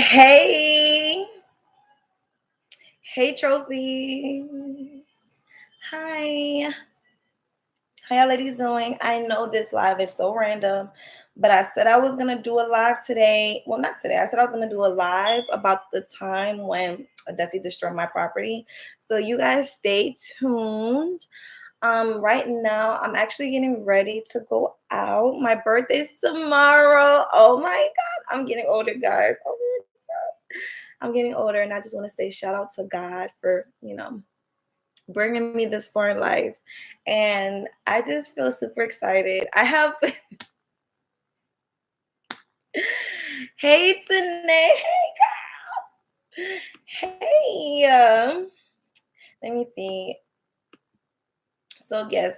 Hey, hey, trophies. Hi, how y'all ladies doing? I know this live is so random, but I said I was gonna do a live today. Well, not today. I said I was gonna do a live about the time when Desi destroyed my property. So you guys stay tuned. Right now I'm actually getting ready to go out. My birthday's tomorrow. Oh my god, I'm getting older, guys. Oh my god. I'm getting older, and I just want to say shout out to God for, bringing me this far in life. And I just feel super excited. I have hey Tanae, hey, let me see. So yes,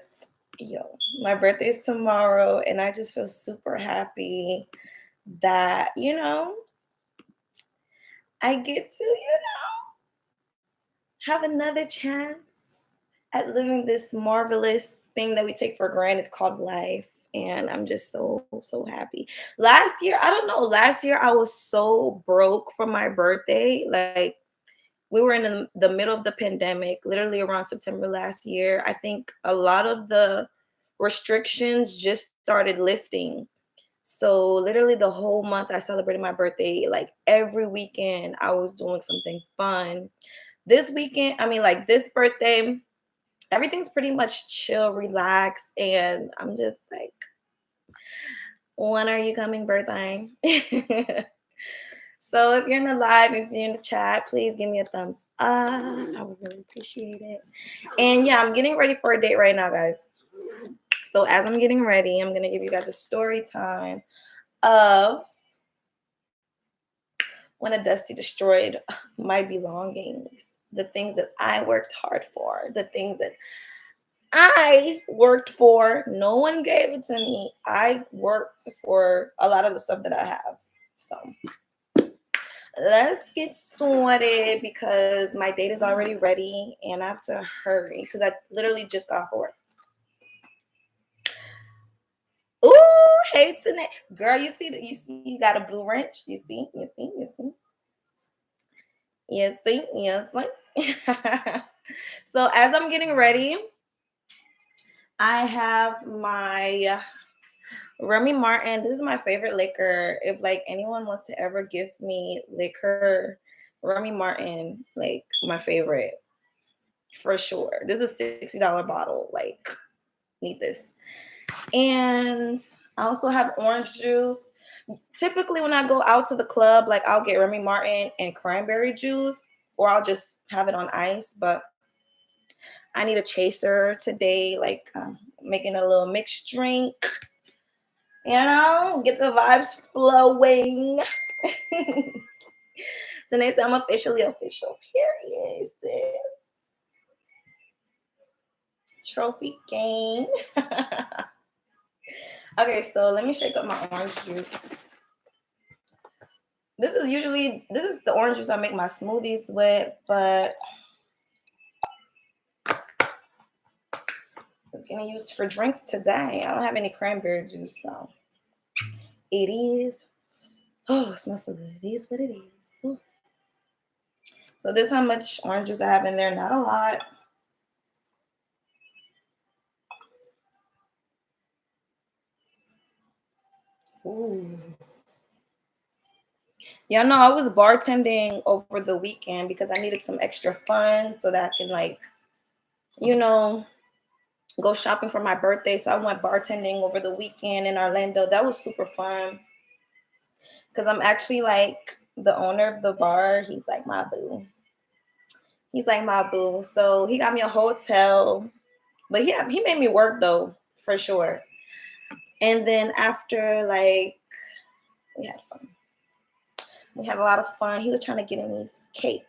my birthday is tomorrow, and I just feel super happy that I get to have another chance at living this marvelous thing that we take for granted called life. And I'm just so happy. Last year, I don't know, last year I was so broke for my birthday. Like, we were in the middle of the pandemic, literally around September last year. I think a lot of the restrictions just started lifting. So literally the whole month I celebrated my birthday. Like every weekend I was doing something fun. This weekend, I mean, like this birthday, everything's pretty much chill, relaxed, and I'm just like, when are you coming, birthday? So if you're in the live, if you're in the chat, please give me a thumbs up. I would really appreciate it. And yeah, I'm getting ready for a date right now, guys. So as I'm getting ready, I'm gonna give you guys a story time of when a Dusty destroyed my belongings, the things that I worked hard for, the things that I worked for. No one gave it to me. I worked for a lot of the stuff that I have. So let's get started because my date is already ready and I have to hurry because I literally just got off work. Ooh, hey tonight. Girl, you got a blue wrench. You see. So as I'm getting ready, I have my Remy Martin. This is my favorite liquor. If like anyone wants to ever give me liquor, Remy Martin, like my favorite for sure. This is a $60 bottle. Like, need this. And I also have orange juice. Typically, when I go out to the club, like I'll get Remy Martin and cranberry juice, or I'll just have it on ice. But I need a chaser today, like making a little mixed drink. Get the vibes flowing. Tonight, I'm officially official. Period, sis. Trophy game. Okay, so let me shake up my orange juice. This is the orange juice I make my smoothies with, but it's getting used for drinks today. I don't have any cranberry juice, so it is. Oh, it smells so good. It is what it is. Ooh. So this is how much orange juice I have in there. Not a lot. Ooh. Yeah, no, I was bartending over the weekend because I needed some extra funds so that I can go shopping for my birthday. So I went bartending over the weekend in Orlando. That was super fun because I'm actually like the owner of the bar. He's like my boo. So he got me a hotel, but he made me work though, for sure. And then after, like, we had fun. We had a lot of fun. He was trying to get in these cakes,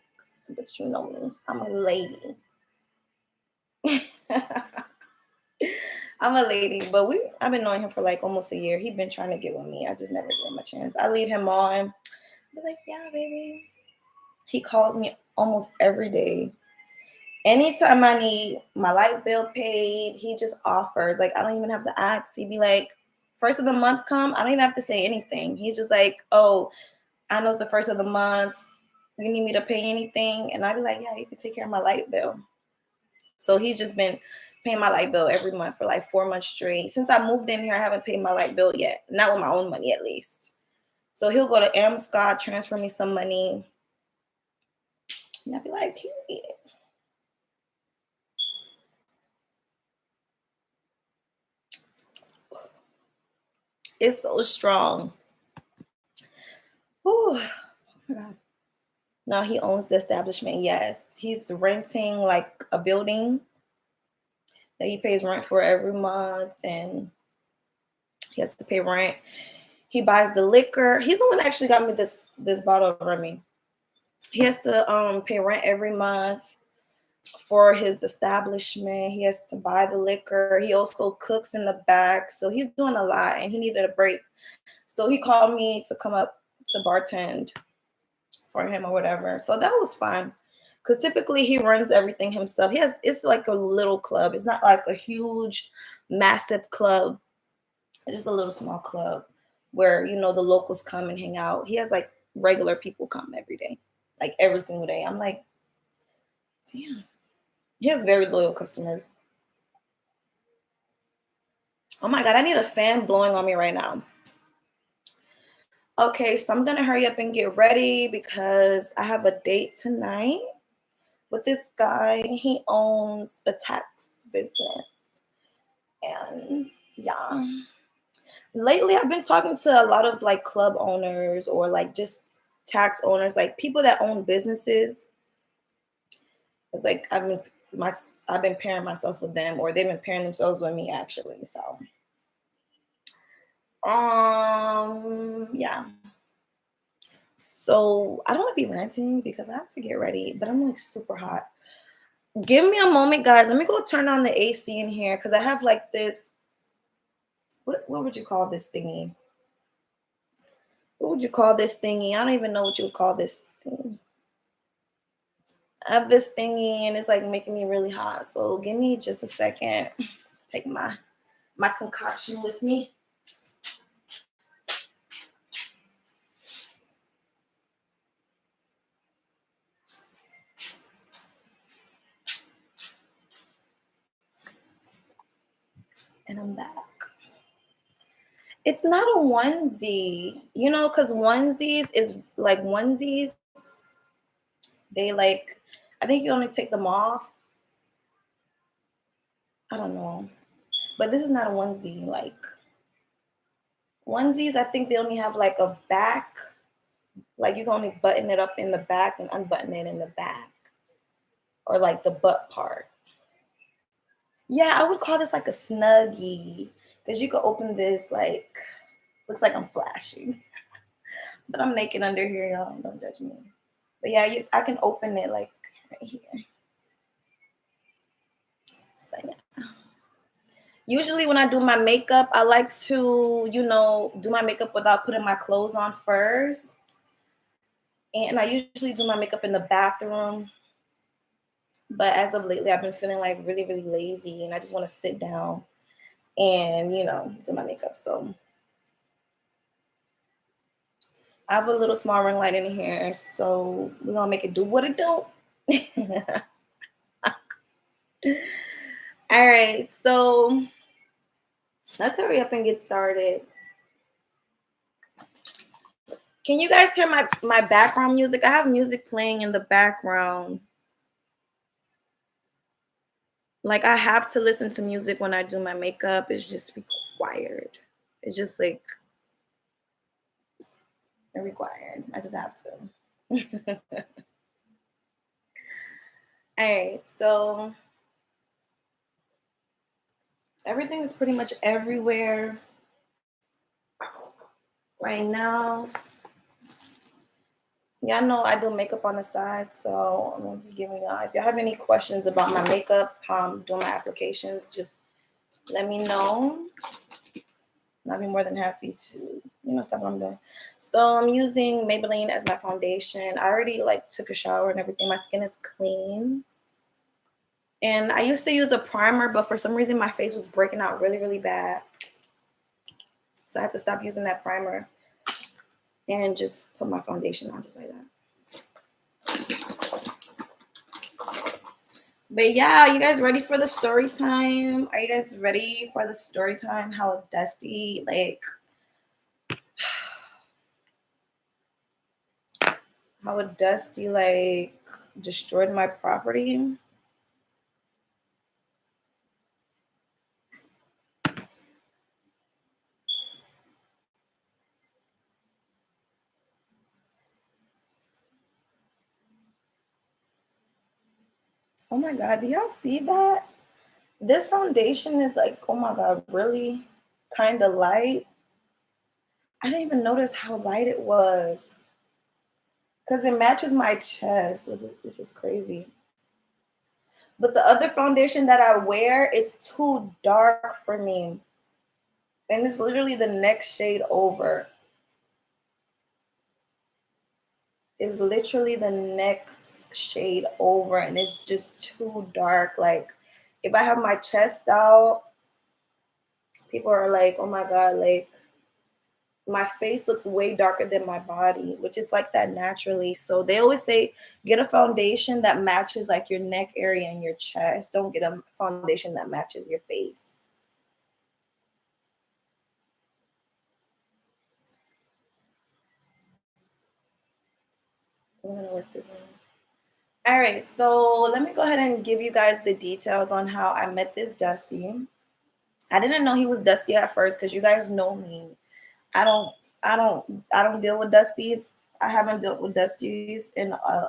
but you know me, I'm a lady. I'm a lady, but I've been knowing him for like almost a year. He's been trying to get with me. I just never give him a chance. I lead him on. Be like, yeah, baby. He calls me almost every day. Anytime I need my light bill paid, he just offers. Like, I don't even have to ask. He'd be like, first of the month come, I don't even have to say anything. He's just like, oh, I know it's the first of the month. You need me to pay anything? And I'd be like, yeah, you can take care of my light bill. So he's just been paying my light bill every month for like 4 months straight. Since I moved in here, I haven't paid my light bill yet. Not with my own money, at least. So he'll go to Amscot, transfer me some money. And I'd be like, period. It's so strong. Whew. Oh my God. No, he owns the establishment. Yes. He's renting like a building that he pays rent for every month, and he has to pay rent. He buys the liquor. He's the one that actually got me this bottle of Remy. He has to pay rent every month for his establishment. He has to buy the liquor. He also cooks in the back. So he's doing a lot, and he needed a break. So he called me to come up to bartend for him or whatever. So that was fun. Because typically he runs everything himself. It's like a little club. It's not like a huge, massive club. It's just a little small club where, you know, the locals come and hang out. He has like regular people come every day, like every single day. I'm like, damn. He has very loyal customers. Oh my God, I need a fan blowing on me right now. Okay, so I'm gonna hurry up and get ready because I have a date tonight with this guy. He owns a tax business. And yeah, lately I've been talking to a lot of like club owners or like just tax owners, like people that own businesses. It's like I've been pairing myself with them, or they've been pairing themselves with me actually. So yeah. So I don't want to be ranting because I have to get ready, but I'm like super hot. Give me a moment, guys. Let me go turn on the AC in here because I have like this. What would you call this thingy? What would you call this thingy? I don't even know what you would call this thing. I have this thingy and it's like making me really hot. So give me just a second. Take my concoction with me. And I'm back. It's not a onesie, you know, because onesies, they like, I think you only take them off. I don't know. But this is not a onesie. Like onesies, I think they only have like a back. Like you can only button it up in the back and unbutton it in the back. Or like the butt part. Yeah, I would call this like a snuggie. Because you could open this like, looks like I'm flashing. But I'm naked under here, y'all. Don't judge me. But yeah, I can open it like right here. So yeah. Usually when I do my makeup, I like to, you know, do my makeup without putting my clothes on first. And I usually do my makeup in the bathroom. But as of lately, I've been feeling like really, really lazy. And I just want to sit down and, you know, do my makeup. So I have a little small ring light in here. So we're going to make it do what it do. All right. So let's hurry up and get started. Can you guys hear my background music? I have music playing in the background. Like I have to listen to music when I do my makeup. It's just required. It's just like required. I just have to. All right, so everything is pretty much everywhere right now. Y'all know I do makeup on the side, so I'm gonna be giving y'all. If y'all have any questions about my makeup, doing my applications, just let me know. I'll be more than happy to, you know, stop what I'm doing. So I'm using Maybelline as my foundation. I already like took a shower and everything. My skin is clean. And I used to use a primer, but for some reason my face was breaking out really, really bad. So I had to stop using that primer. and just put my foundation on just like that. But yeah, you guys ready for the story time? Are you guys ready for the story time? How Dusty, like, how Dusty, like, destroyed my property? Oh my God, do y'all see that? This foundation is like, oh my God, really kind of light. I didn't even notice how light it was because it matches my chest, which is crazy. But the other foundation that I wear, it's too dark for me. And it's literally the next shade over. It's literally the next shade over, and it's just too dark. Like, if I have my chest out, people are like, oh my God, like, my face looks way darker than my body, which is like that naturally. So they always say get a foundation that matches like your neck area and your chest. Don't get a foundation that matches your face. I'm gonna work this in. All right, so let me go ahead and give you guys the details on how I met this Dusty. I didn't know he was Dusty at first because you guys know me. I don't, I don't deal with Dusties. I haven't dealt with Dusties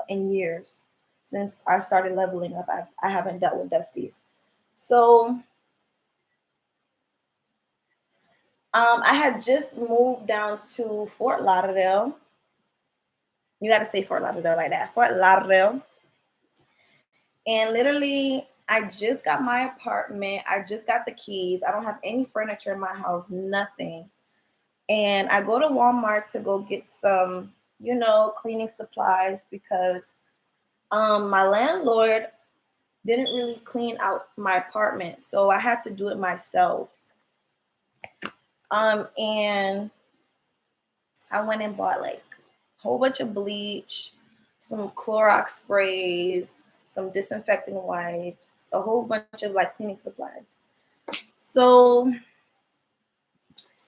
in years since I started leveling up. I haven't dealt with Dusties. So I had just moved down to Fort Lauderdale. You got to say Fort Lauderdale like that. Fort Lauderdale. And literally, I just got my apartment. I just got the keys. I don't have any furniture in my house, nothing. And I go to Walmart to go get some, cleaning supplies because my landlord didn't really clean out my apartment. So I had to do it myself. And I went and bought like a whole bunch of bleach, some Clorox sprays, some disinfectant wipes, a whole bunch of like cleaning supplies. So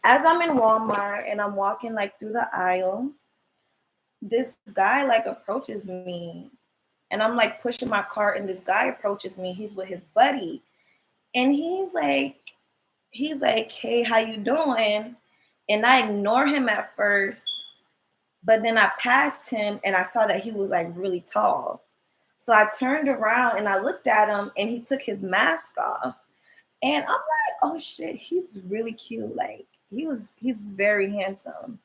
as I'm in Walmart and I'm walking like through the aisle, this guy like approaches me and I'm like pushing my cart and this guy approaches me. He's with his buddy. And he's like, hey, how you doing? And I ignore him at first, but then I passed him and I saw that he was like really tall. So I turned around and I looked at him and he took his mask off. And I'm like, oh shit, he's really cute. Like he's very handsome.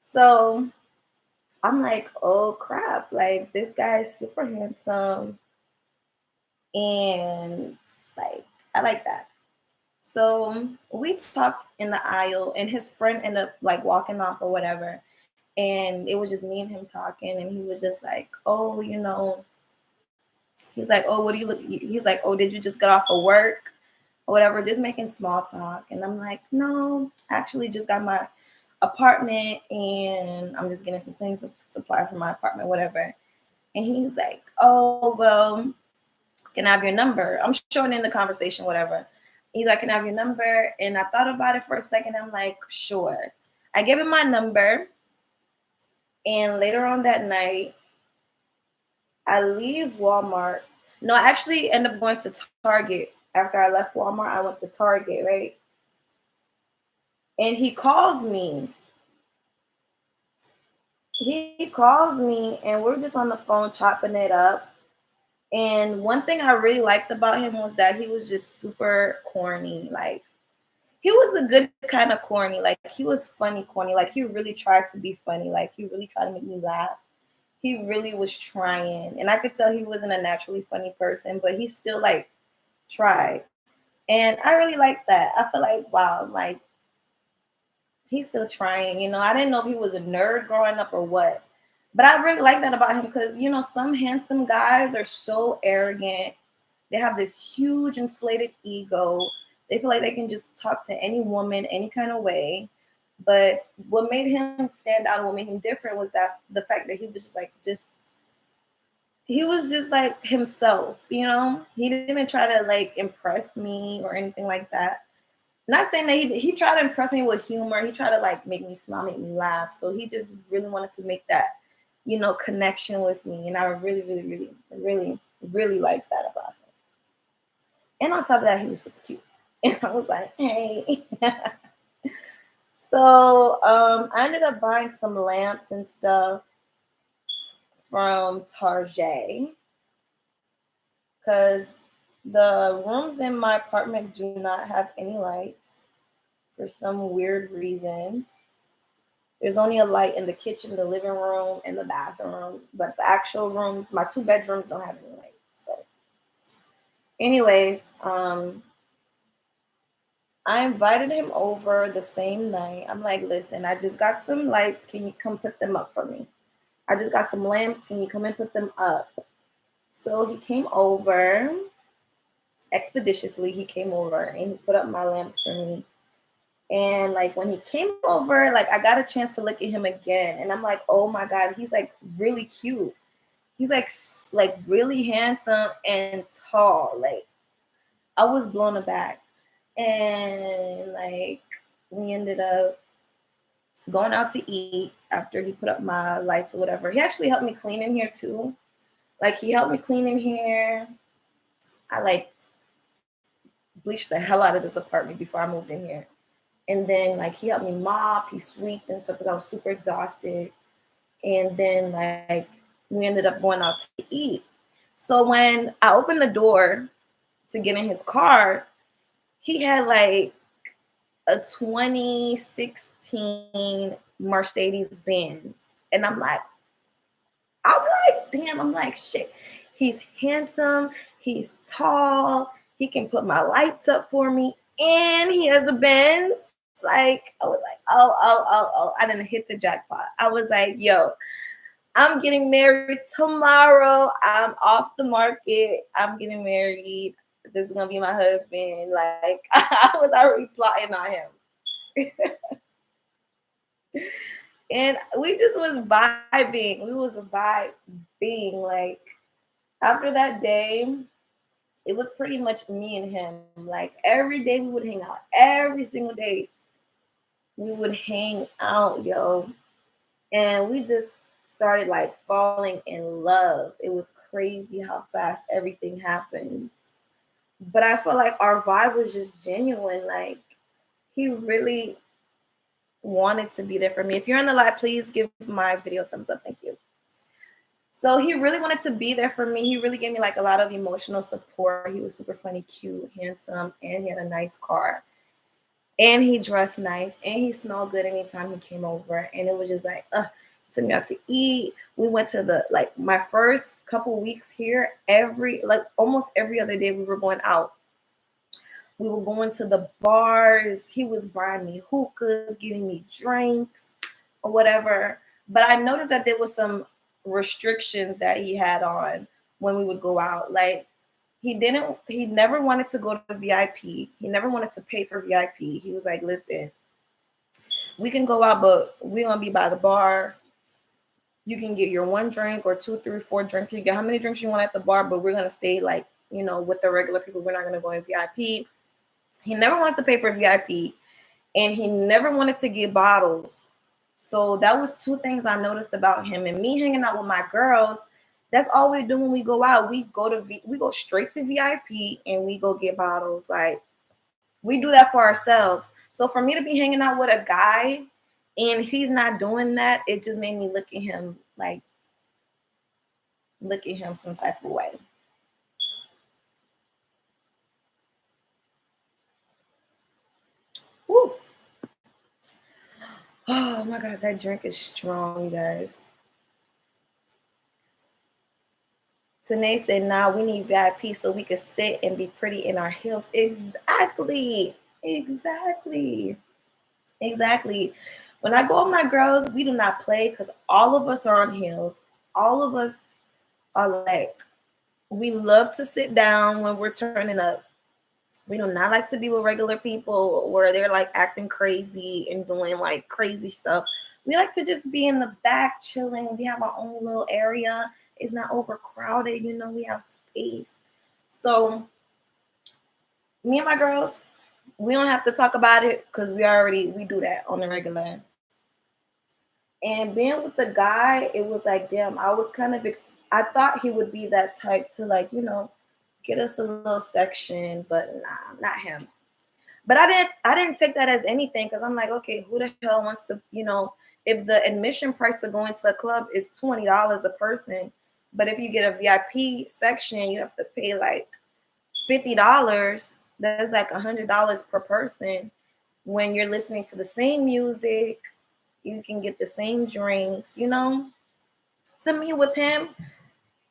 So I'm like, oh crap, like this guy is super handsome. And like, I like that. So we talked in the aisle, and his friend ended up like walking off or whatever. And it was just me and him talking, and he was just like, oh, he's like, oh, what do you look? He's like, oh, did you just get off of work or whatever? Just making small talk. And I'm like, no, actually just got my apartment, and I'm just getting some cleaning supply for my apartment, whatever. And he's like, oh, well, can I have your number? I'm showing in the conversation, whatever. He's like, can I have your number? And I thought about it for a second. I'm like, sure. I gave him my number. And later on that night, I leave Walmart. No, I actually end up going to Target. After I left Walmart, I went to Target, right? And he calls me. He calls me, and we're just on the phone chopping it up. And one thing I really liked about him was that he was just super corny. Like, he was a good kind of corny. Like, he was funny corny. Like, he really tried to be funny. Like, he really tried to make me laugh. He really was trying. And I could tell he wasn't a naturally funny person, but he still, like, tried. And I really like that. I feel like, wow, like, he's still trying. I didn't know if he was a nerd growing up or what. But I really like that about him because, some handsome guys are so arrogant. They have this huge inflated ego. They feel like they can just talk to any woman any kind of way. But what made him stand out and what made him different was that the fact that he was just he was just like himself, you know? He didn't try to like impress me or anything like that. Not saying that he tried to impress me with humor. He tried to like make me smile, make me laugh. So he just really wanted to make that, connection with me. And I really, really, really, really, really like that about him. And on top of that, he was super cute. And I was like, hey. So I ended up buying some lamps and stuff from Target because the rooms in my apartment do not have any lights for some weird reason. There's only a light in the kitchen, the living room, and the bathroom, but the actual rooms, my 2 bedrooms, don't have any lights. So, anyways, I invited him over the same night. I'm like, listen, I just got some lights. Can you come put them up for me? I just got some lamps. Can you come and put them up? So he came over expeditiously. He came over and he put up my lamps for me. And like when he came over, like I got a chance to look at him again, and I'm like, oh my god, he's like really cute. He's like really handsome and tall. Like I was blown aback, and like we ended up going out to eat after he put up my lights or whatever. He actually helped me clean in here too. Like he helped me clean in here. I like bleached the hell out of this apartment before I moved in here. And then like he helped me mop, he sweeped and stuff because I was super exhausted. And then like we ended up going out to eat. So when I opened the door to get in his car, he had like a 2016 Mercedes Benz. And damn, I'm like, shit. He's handsome, he's tall, he can put my lights up for me, and he has a Benz. Like, I was like, oh, I didn't hit the jackpot. I was like, yo, I'm getting married tomorrow. I'm off the market. I'm getting married. This is gonna be my husband. Like, I was already plotting on him. And we just was vibing. We was vibing. Like after that day, it was pretty much me and him. Like every day we would hang out. Every single day we would hang out, yo. And we just started like falling in love. It was crazy how fast everything happened. But I felt like our vibe was just genuine. Like he really wanted to be there for me. If you're in the live, please give my video a thumbs up. Thank you. So he really wanted to be there for me. He really gave me like a lot of emotional support. He was super funny, cute, handsome, and he had a nice car. And he dressed nice and he smelled good anytime he came over. And it was just like, took me out to eat. We went to my first couple weeks here, almost every other day we were going out. We were going to the bars. He was buying me hookahs, getting me drinks or whatever. But I noticed that there was some restrictions that he had on when we would go out. Like he never wanted to go to VIP. He never wanted to pay for VIP. He was like, listen, we can go out, but we're gonna be by the bar. You can get your 1 drink or 2, 3, 4 drinks. You get how many drinks you want at the bar, but we're gonna stay like, with the regular people. We're not gonna go in VIP. He never wanted to pay for VIP, and he never wanted to get bottles. So that was 2 things I noticed about him. And me hanging out with my girls, that's all we do when we go out. We go straight to VIP and we go get bottles. Like we do that for ourselves. So for me to be hanging out with a guy and he's not doing that, it just made me look at him some type of way. Woo. Oh my God, that drink is strong, you guys. Tanae said, nah, we need VIP so we can sit and be pretty in our heels. Exactly. When I go with my girls, we do not play because all of us are on heels. All of us are like, we love to sit down when we're turning up. We do not like to be with regular people where they're like acting crazy and doing like crazy stuff. We like to just be in the back chilling. We have our own little area. It's not overcrowded, you know, we have space. So me and my girls, we don't have to talk about it because we do that on the regular. And being with the guy, it was like, damn, I was kind of I thought he would be that type to like, you know, get us a little section, but nah, not him. But I didn't take that as anything because I'm like, okay, who the hell wants to, you know, if the admission price to go into a club is $20 a person, but if you get a VIP section, you have to pay like $50. That's like $100 per person. When you're listening to the same music, you can get the same drinks, you know. To me, with him,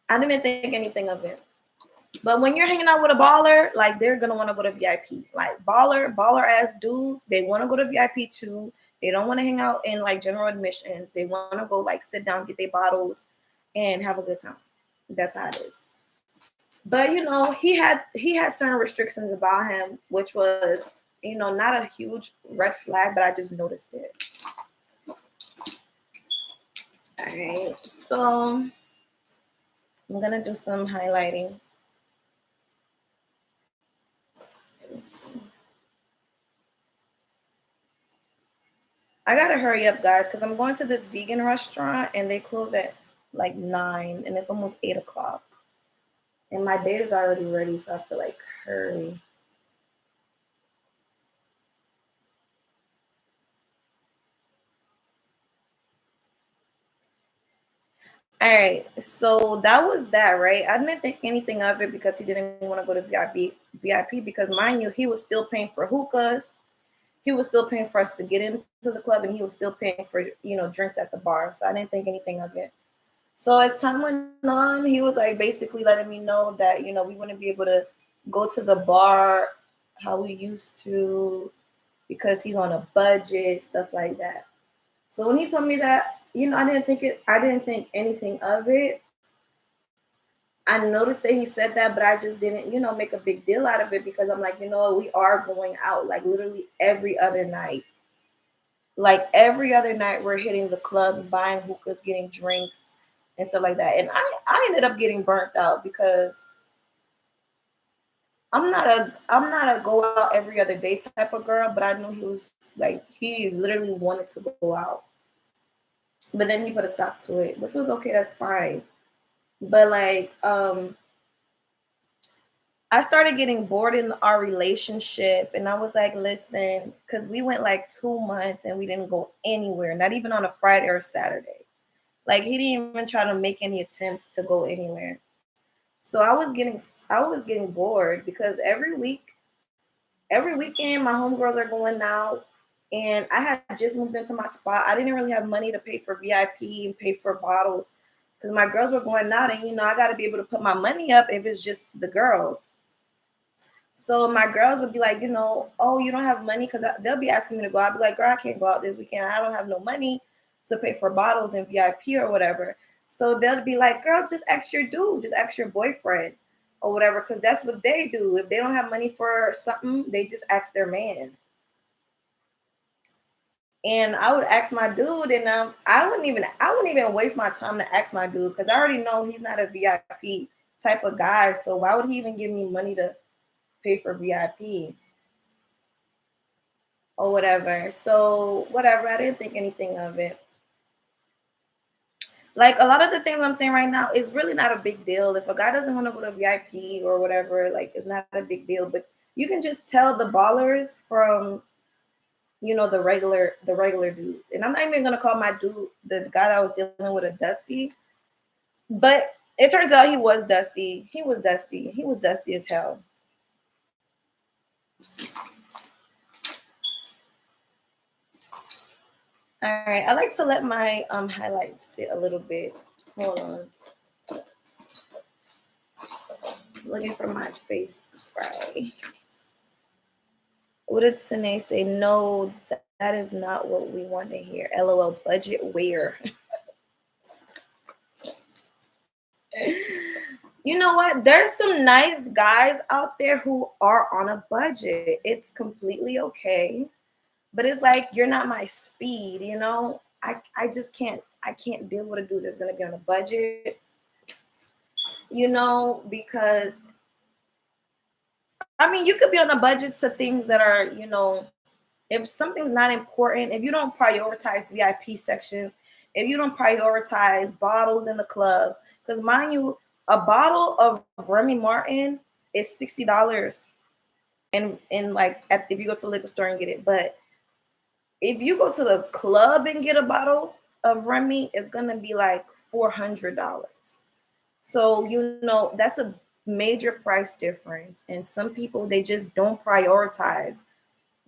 I didn't think anything of it. But when you're hanging out with a baller, like they're gonna want to go to VIP. Like baller ass dudes, they want to go to VIP too. They don't want to hang out in like general admissions. They want to go like sit down, get their bottles, and have a good time. That's how it is. But you know, he had certain restrictions about him, which was, you know, not a huge red flag, but I just noticed it. All right, so I'm gonna do some highlighting. I gotta hurry up, guys, because I'm going to this vegan restaurant and they close at like 9 and it's almost 8 o'clock. And my date is already ready, so I have to like hurry. All right, so that was that, right? I didn't think anything of it because he didn't want to go to VIP because mind you, he was still paying for hookahs. He was still paying for us to get into the club and he was still paying for, you know, drinks at the bar. So I didn't think anything of it. So as time went on, he was like basically letting me know that, you know, we wouldn't be able to go to the bar how we used to because he's on a budget, stuff like that. So when he told me that, you know, I didn't think anything of it. I noticed that he said that, but I just didn't, you know, make a big deal out of it because I'm like, you know, we are going out like literally every other night. Like every other night, we're hitting the club, buying hookahs, getting drinks, and stuff like that. And I ended up getting burnt out because I'm not a go out every other day type of girl, but I knew he was like he literally wanted to go out. But then he put a stop to it, which was okay, that's fine. But like I started getting bored in our relationship and I was like, listen, because we went like 2 months and we didn't go anywhere, not even on a Friday or Saturday. Like he didn't even try to make any attempts to go anywhere. So I was getting bored because every weekend my homegirls are going out and I had just moved into my spot. I didn't really have money to pay for VIP and pay for bottles because my girls were going out and you know I got to be able to put my money up if it's just the girls. So my girls would be like, you know, oh, you don't have money because they'll be asking me to go. I'd be like, girl, I can't go out this weekend. I don't have no money to pay for bottles and VIP or whatever. So they'll be like, girl, just ask your dude, just ask your boyfriend or whatever, because that's what they do. If they don't have money for something, they just ask their man. And I would ask my dude, and I wouldn't even waste my time to ask my dude because I already know he's not a VIP type of guy. So why would he even give me money to pay for VIP or whatever? So whatever, I didn't think anything of it. Like a lot of the things I'm saying right now is really not a big deal. If a guy doesn't want to go to VIP or whatever, like it's not a big deal. But you can just tell the ballers from the regular dudes. And I'm not even gonna call my dude the guy that I was dealing with a dusty. But it turns out he was dusty. He was dusty. He was dusty as hell. All right. I like to let my highlights sit a little bit. Hold on. Looking for my face spray. What did Tanae say? No, that is not what we want to hear. LOL, budget wear. You know what? There's some nice guys out there who are on a budget. It's completely okay. But it's like you're not my speed, you know? I just can't deal with a dude that's gonna be on a budget, you know, because I mean you could be on a budget to things that are, you know, if something's not important, if you don't prioritize VIP sections, if you don't prioritize bottles in the club, because mind you, a bottle of Remy Martin is $60 and like if you go to the liquor store and get it. But if you go to the club and get a bottle of Remy, it's gonna be like $400. So you know that's a major price difference. And some people they just don't prioritize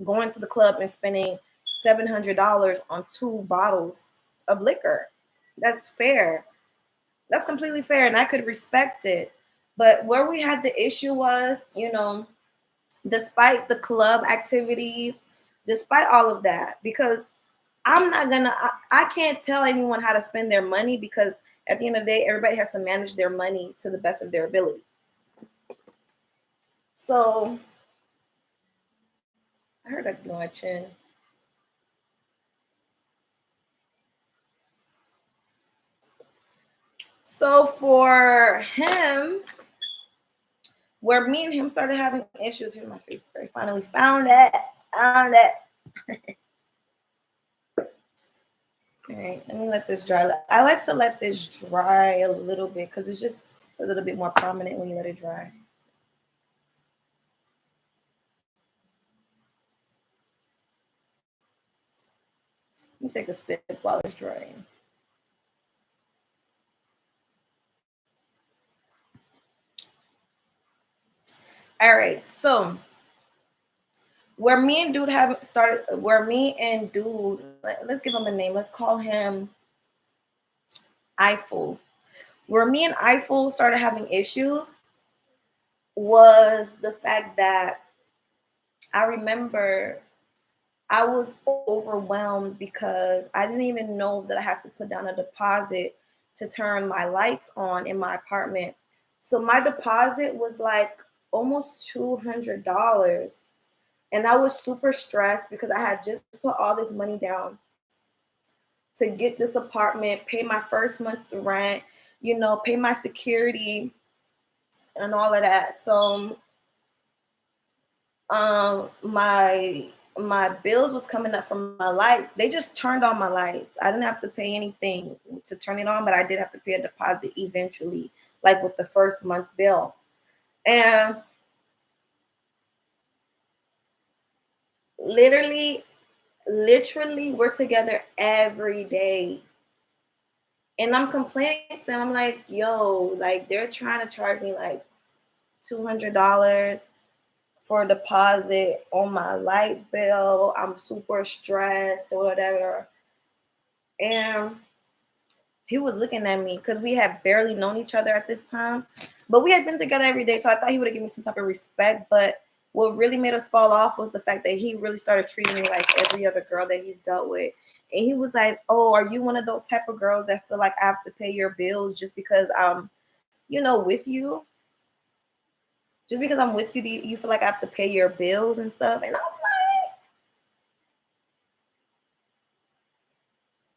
going to the club and spending $700 on two bottles of liquor. That's fair. That's completely fair, and I could respect it. But where we had the issue was, you know, despite the club activities, despite all of that, because I'm not gonna, I can't tell anyone how to spend their money because at the end of the day, everybody has to manage their money to the best of their ability. So I heard that my chin. So for him, where me and him started having issues, here's my face. I finally found it. Found it. All right, let me let this dry. I like to let this dry a little bit because it's just a little bit more prominent when you let it dry. Let me take a sip while it's drying. All right, so where me and dude have started, where me and dude, let's give him a name. Let's call him Eiffel. Where me and Eiffel started having issues was the fact that I remember I was overwhelmed because I didn't even know that I had to put down a deposit to turn my lights on in my apartment. So my deposit was like almost $200. And I was super stressed because I had just put all this money down to get this apartment, pay my first month's rent, you know, pay my security and all of that. So my bills was coming up from my lights. They just turned on my lights. I didn't have to pay anything to turn it on, but I did have to pay a deposit eventually, like with the first month's bill. And literally, literally, we're together every day. And I'm complaining to him. I'm like, yo, like they're trying to charge me like $200 for a deposit on my light bill. I'm super stressed or whatever. And he was looking at me because we had barely known each other at this time, but we had been together every day. So I thought he would have given me some type of respect. But what really made us fall off was the fact that he really started treating me like every other girl that he's dealt with. And he was like, oh, are you one of those type of girls that feel like I have to pay your bills just because I'm, you know, with you? Just because I'm with you, do you feel like I have to pay your bills and stuff? And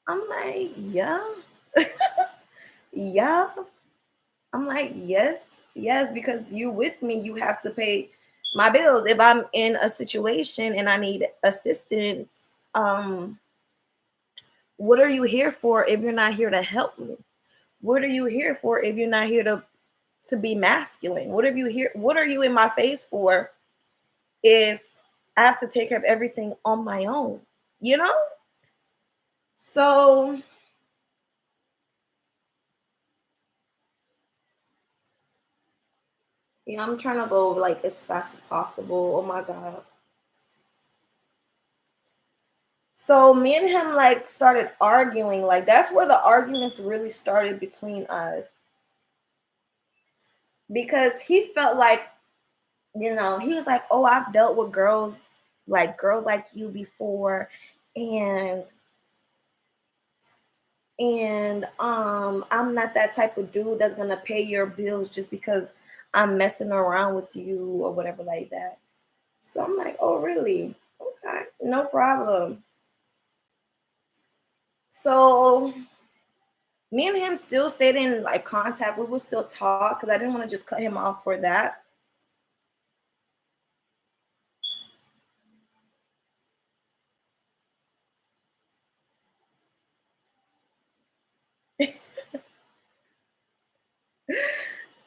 I'm like, yeah. Yeah. I'm like, yes, yes, because you with me, you have to pay my bills. If I'm in a situation and I need assistance, what are you here for if you're not here to help me? What are you here for if you're not here to be masculine? What are you in my face for if I have to take care of everything on my own? You know? So yeah, I'm trying to go like as fast as possible. Oh my god. So me and him like started arguing. Like that's where the arguments really started between us because he felt like, you know, he was like, "Oh, I've dealt with girls like you before." And And I'm not that type of dude that's gonna pay your bills just because I'm messing around with you or whatever like that. So I'm like, oh really? Okay, no problem. So me and him still stayed in like contact. We would still talk because I didn't want to just cut him off for that.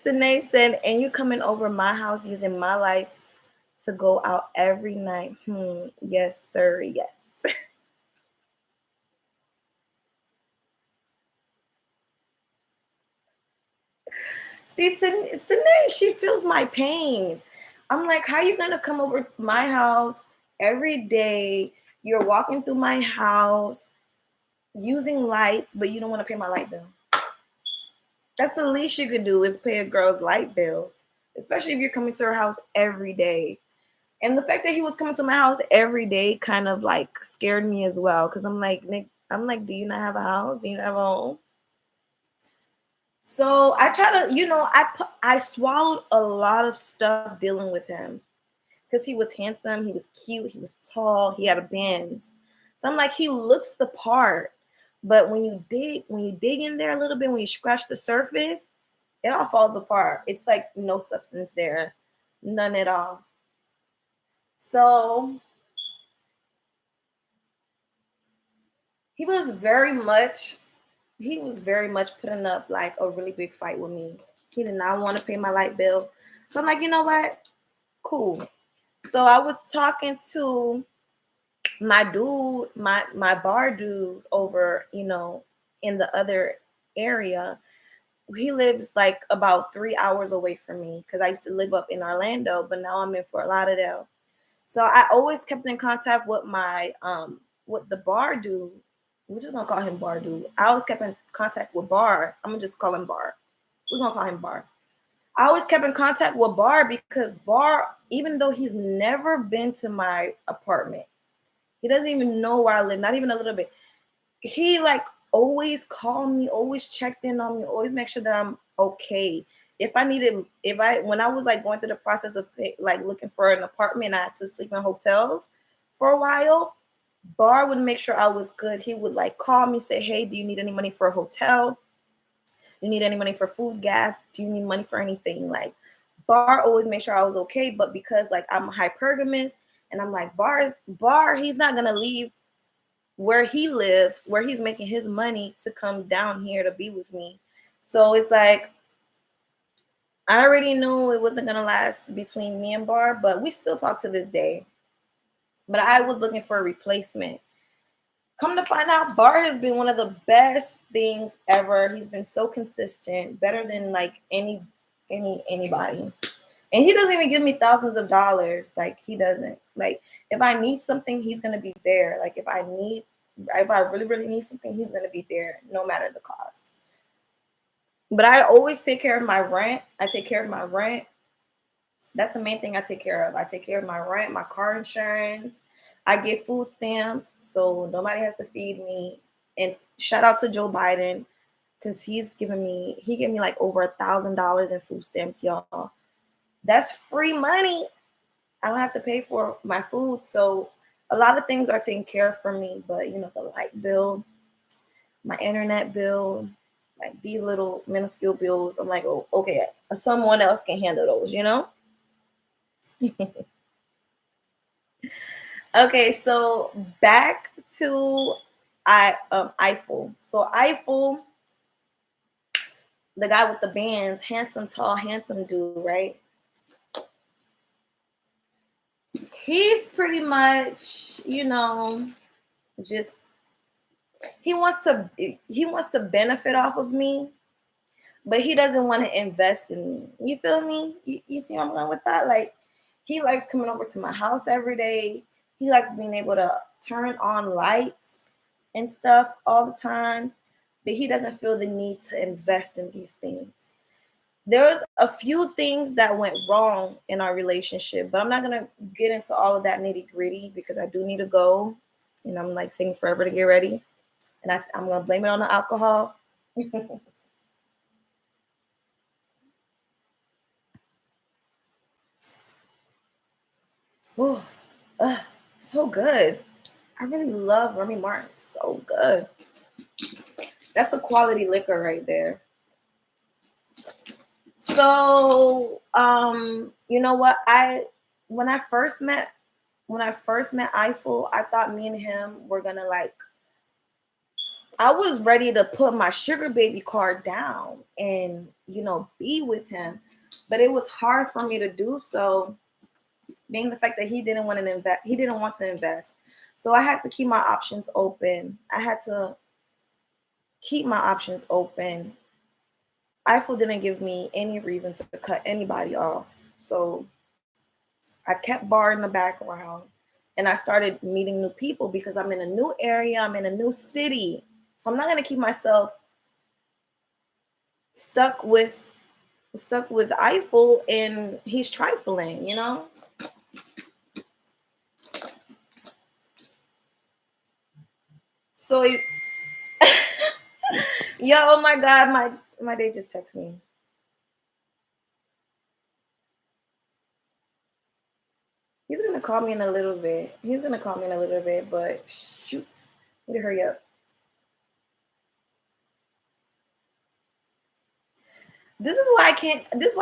Tanae said, and you coming over my house using my lights to go out every night. Yes, sir. Yes. See, Tanae, she feels my pain. I'm like, how you gonna come over to my house every day? You're walking through my house using lights, but you don't want to pay my light bill. That's the least you could do is pay a girl's light bill, especially if you're coming to her house every day. And the fact that he was coming to my house every day kind of like scared me as well. Cause I'm like, Nick, I'm like, do you not have a house? Do you not have a home? So I try to, I swallowed a lot of stuff dealing with him because he was handsome, he was cute, he was tall, he had a Benz. So I'm like, he looks the part, but when you dig in there a little bit, when you scratch the surface, it all falls apart. It's like no substance there, none at all. So he was very much he was very much putting up like a really big fight with me. He did not want to pay my light bill. So I'm like, you know what? Cool. So I was talking to my dude, my bar dude over, in the other area. He lives like about 3 hours away from me because I used to live up in Orlando, but now I'm in Fort Lauderdale. So I always kept in contact with my with the bar dude. We're just gonna call him Bar dude. I always kept in contact with Bar. I'm gonna just call him Bar. We're gonna call him Bar. I always kept in contact with Bar because Bar, even though he's never been to my apartment, he doesn't even know where I live, not even a little bit. He like always called me, always checked in on me, always make sure that I'm okay. If I needed, if I when I was like going through the process of like looking for an apartment, I had to sleep in hotels for a while. Bar would make sure I was good. He would like call me, say, "Hey, do you need any money for a hotel? Do you need any money for food, gas? Do you need money for anything?" Like Bar always made sure I was okay. But because like I'm a hypergamous and I'm like Bar, he's not gonna leave where he lives, where he's making his money to come down here to be with me. So it's like I already knew it wasn't gonna last between me and Bar, but we still talk to this day. But I was looking for a replacement. Come to find out, Bar has been one of the best things ever. He's been so consistent, better than like anybody. And he doesn't even give me thousands of dollars. Like he doesn't. Like if I need something, he's gonna be there. Like if I really, really need something, he's gonna be there no matter the cost. But I always take care of my rent. I take care of my rent. That's the main thing I take care of. I take care of my rent, my car insurance. I get food stamps, so nobody has to feed me. And shout out to Joe Biden, because he gave me like over $1,000 in food stamps, y'all. That's free money. I don't have to pay for my food. So a lot of things are taken care of for me, but the light bill, my internet bill, like these little minuscule bills, I'm like, oh, okay, someone else can handle those. Okay, so back to Eiffel. So Eiffel, the guy with the bands, handsome, tall, handsome dude, right? He's pretty much, just he wants to benefit off of me, but he doesn't want to invest in me. You feel me? You see where I'm going with that? Like, he likes coming over to my house every day. He likes being able to turn on lights and stuff all the time, but he doesn't feel the need to invest in these things. There's a few things that went wrong in our relationship, but I'm not gonna get into all of that nitty gritty because I do need to go, and I'm like taking forever to get ready. and I'm gonna blame it on the alcohol. Oh, so good. I really love Remy Martin. So good. That's a quality liquor right there. So, you know what? When I first met Eiffel, I thought me and him were gonna like. I was ready to put my sugar baby card down and be with him, but it was hard for me to do so, being the fact that he didn't want to invest. He didn't want to invest, so I had to keep my options open. I had to keep my options open. Eiffel didn't give me any reason to cut anybody off, so I kept Bar in the background, and I started meeting new people because I'm in a new area, I'm in a new city. So I'm not gonna keep myself stuck with Eiffel and he's trifling. So yo, oh my god, my day just texted me. He's gonna call me in a little bit. But shoot, need to hurry up. This is why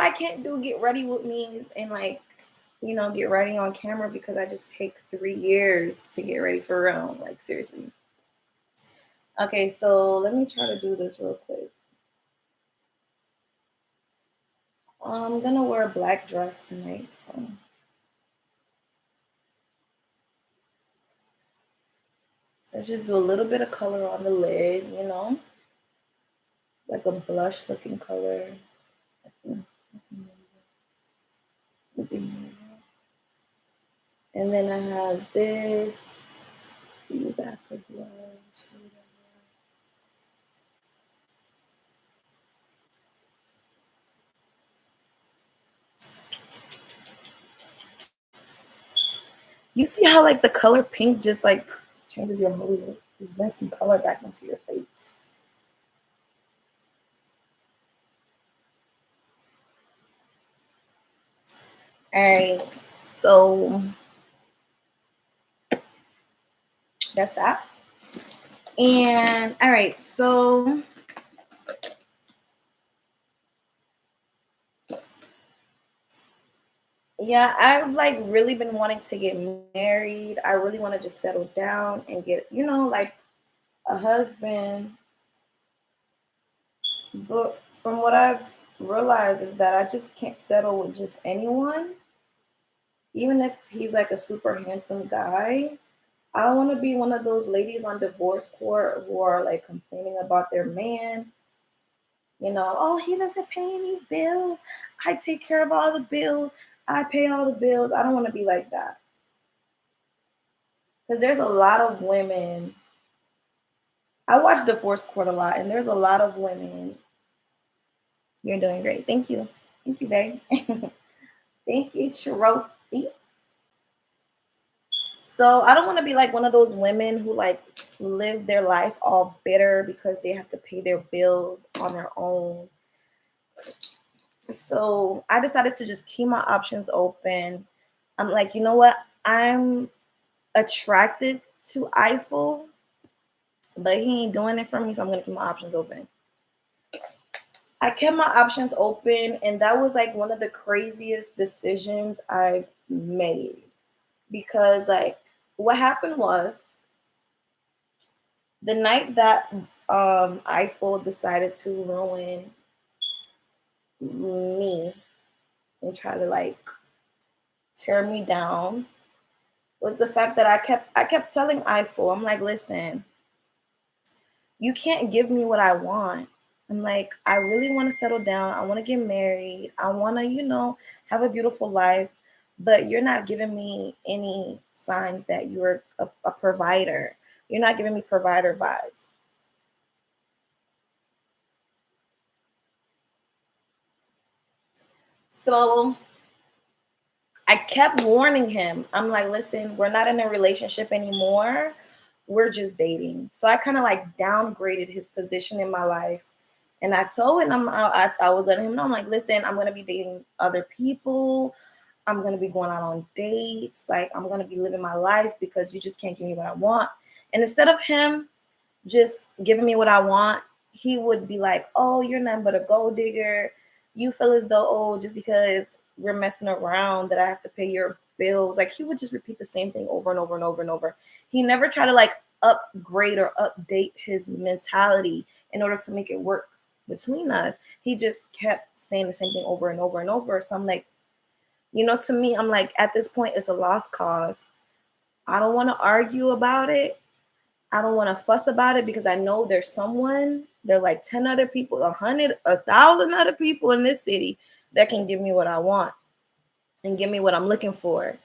I can't do get ready with me and like, get ready on camera, because I just take 3 years to get ready for real. Like seriously. Okay, so let me try to do this real quick. I'm gonna wear a black dress tonight, so let's just do a little bit of color on the lid, like a blush looking color. And then I have this. See that for blush. You see how like the color pink just like changes your mood, just brings some color back into your face. All right, so that's that. And all right, so yeah, I've like really been wanting to get married. I really want to just settle down and get, like a husband. But from what I've realized is that I just can't settle with just anyone, even if he's like a super handsome guy. I don't want to be one of those ladies on divorce court who are like complaining about their man. Oh, he doesn't pay any bills. I take care of all the bills. I pay all the bills. I don't want to be like that. Because there's a lot of women. I watch divorce court a lot, and there's a lot of women. You're doing great. Thank you. Thank you, babe. Thank you, Trophy. So I don't want to be like one of those women who like live their life all bitter because they have to pay their bills on their own. So I decided to just keep my options open. I'm like, you know what? I'm attracted to Eiffel, but he ain't doing it for me, so I'm gonna keep my options open. I kept my options open, and that was like one of the craziest decisions I've made, because like what happened was the night that Eiffel decided to ruin me and try to like tear me down was the fact that I kept telling Eiffel, I'm like, listen, you can't give me what I want. I'm like, I really want to settle down. I want to get married. I want to, have a beautiful life. But you're not giving me any signs that you're a provider. You're not giving me provider vibes. So I kept warning him. I'm like, listen, we're not in a relationship anymore. we're just dating. So I kind of like downgraded his position in my life. And I told him, I was letting him know, I'm like, listen, I'm going to be dating other people. I'm going to be going out on dates. Like, I'm going to be living my life because you just can't give me what I want. And instead of him just giving me what I want, he would be like, oh, you're nothing but a gold digger. You feel as though, oh, just because we're messing around that I have to pay your bills. Like, he would just repeat the same thing over and over and over and over. He never tried to like upgrade or update his mentality in order to make it work between us. He just kept saying the same thing over and over and over. So I'm like, to me, I'm like, at this point, it's a lost cause. I don't want to argue about it. I don't want to fuss about it because I know there are like 10 other people, 100, 1,000 other people in this city that can give me what I want and give me what I'm looking for.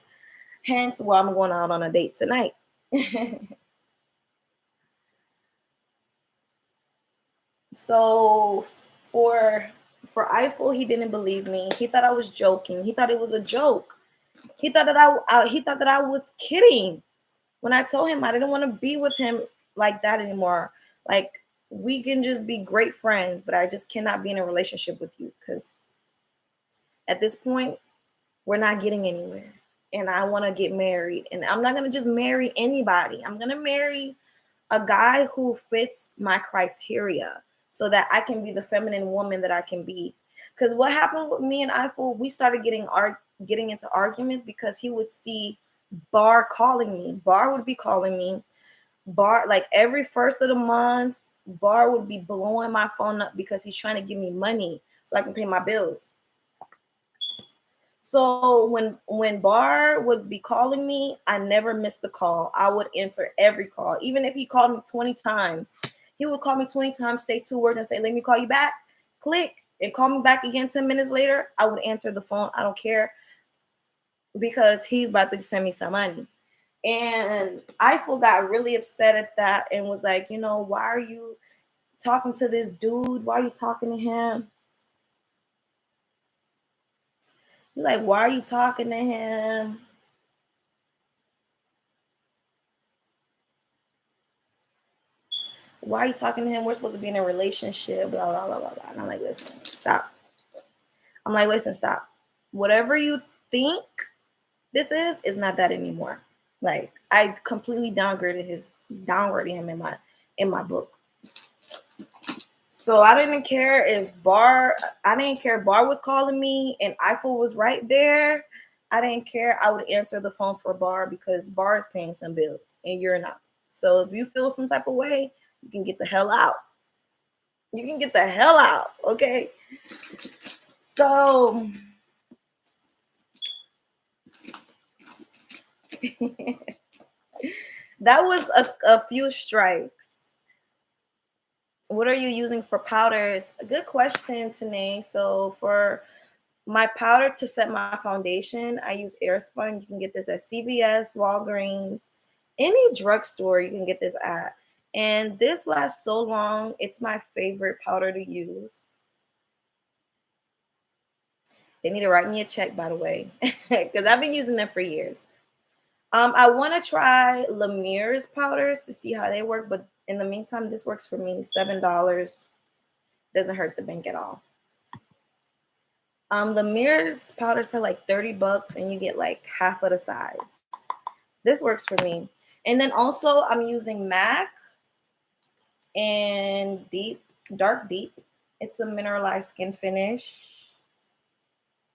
Hence why I'm going out on a date tonight. So for Eiffel, he didn't believe me. He thought I was joking. He thought it was a joke. He thought that I was kidding when I told him I didn't want to be with him like that anymore. Like, we can just be great friends, but I just cannot be in a relationship with you because at this point we're not getting anywhere. And I want to get married, and I'm not going to just marry anybody. I'm going to marry a guy who fits my criteria so that I can be the feminine woman that I can be. Because what happened with me and Eiffel, we started getting into arguments because he would see Bar calling me. Bar would be calling me. Bar, like every first of the month, Bar would be blowing my phone up because he's trying to give me money so I can pay my bills. So when Bar would be calling me, I never missed a call. I would answer every call. Even if he called me 20 times, he would call me 20 times, say 2 words and say, let me call you back. Click and call me back again 10 minutes later. I would answer the phone. I don't care because he's about to send me some money. And Eiffel got really upset at that and was like, why are you talking to this dude? Why are you talking to him? He's like, why are you talking to him? Why are you talking to him? We're supposed to be in a relationship, blah, blah, blah, blah, blah. And I'm like, listen, stop. I'm like, listen, stop. Whatever you think this is not that anymore. Like, I completely downgraded him in my book. So I didn't care if Bar was calling me and Eiffel was right there. I didn't care. I would answer the phone for Bar because Bar is paying some bills and you're not. So if you feel some type of way, you can get the hell out. You can get the hell out, okay? So that was a few strikes. What are you using for powders? A good question, Tanae. So for my powder to set my foundation, I use Airspun. You can get this at CVS, Walgreens, any drugstore you can get this at. And this lasts so long. It's my favorite powder to use. They need to write me a check, by the way, because I've been using them for years. I want to try Lemire's powders to see how they work, but in the meantime, this works for me. $7 doesn't hurt the bank at all. Lemire's powders for like $30, and you get like half of the size. This works for me. And then also, I'm using MAC and Dark Deep. It's a mineralized skin finish,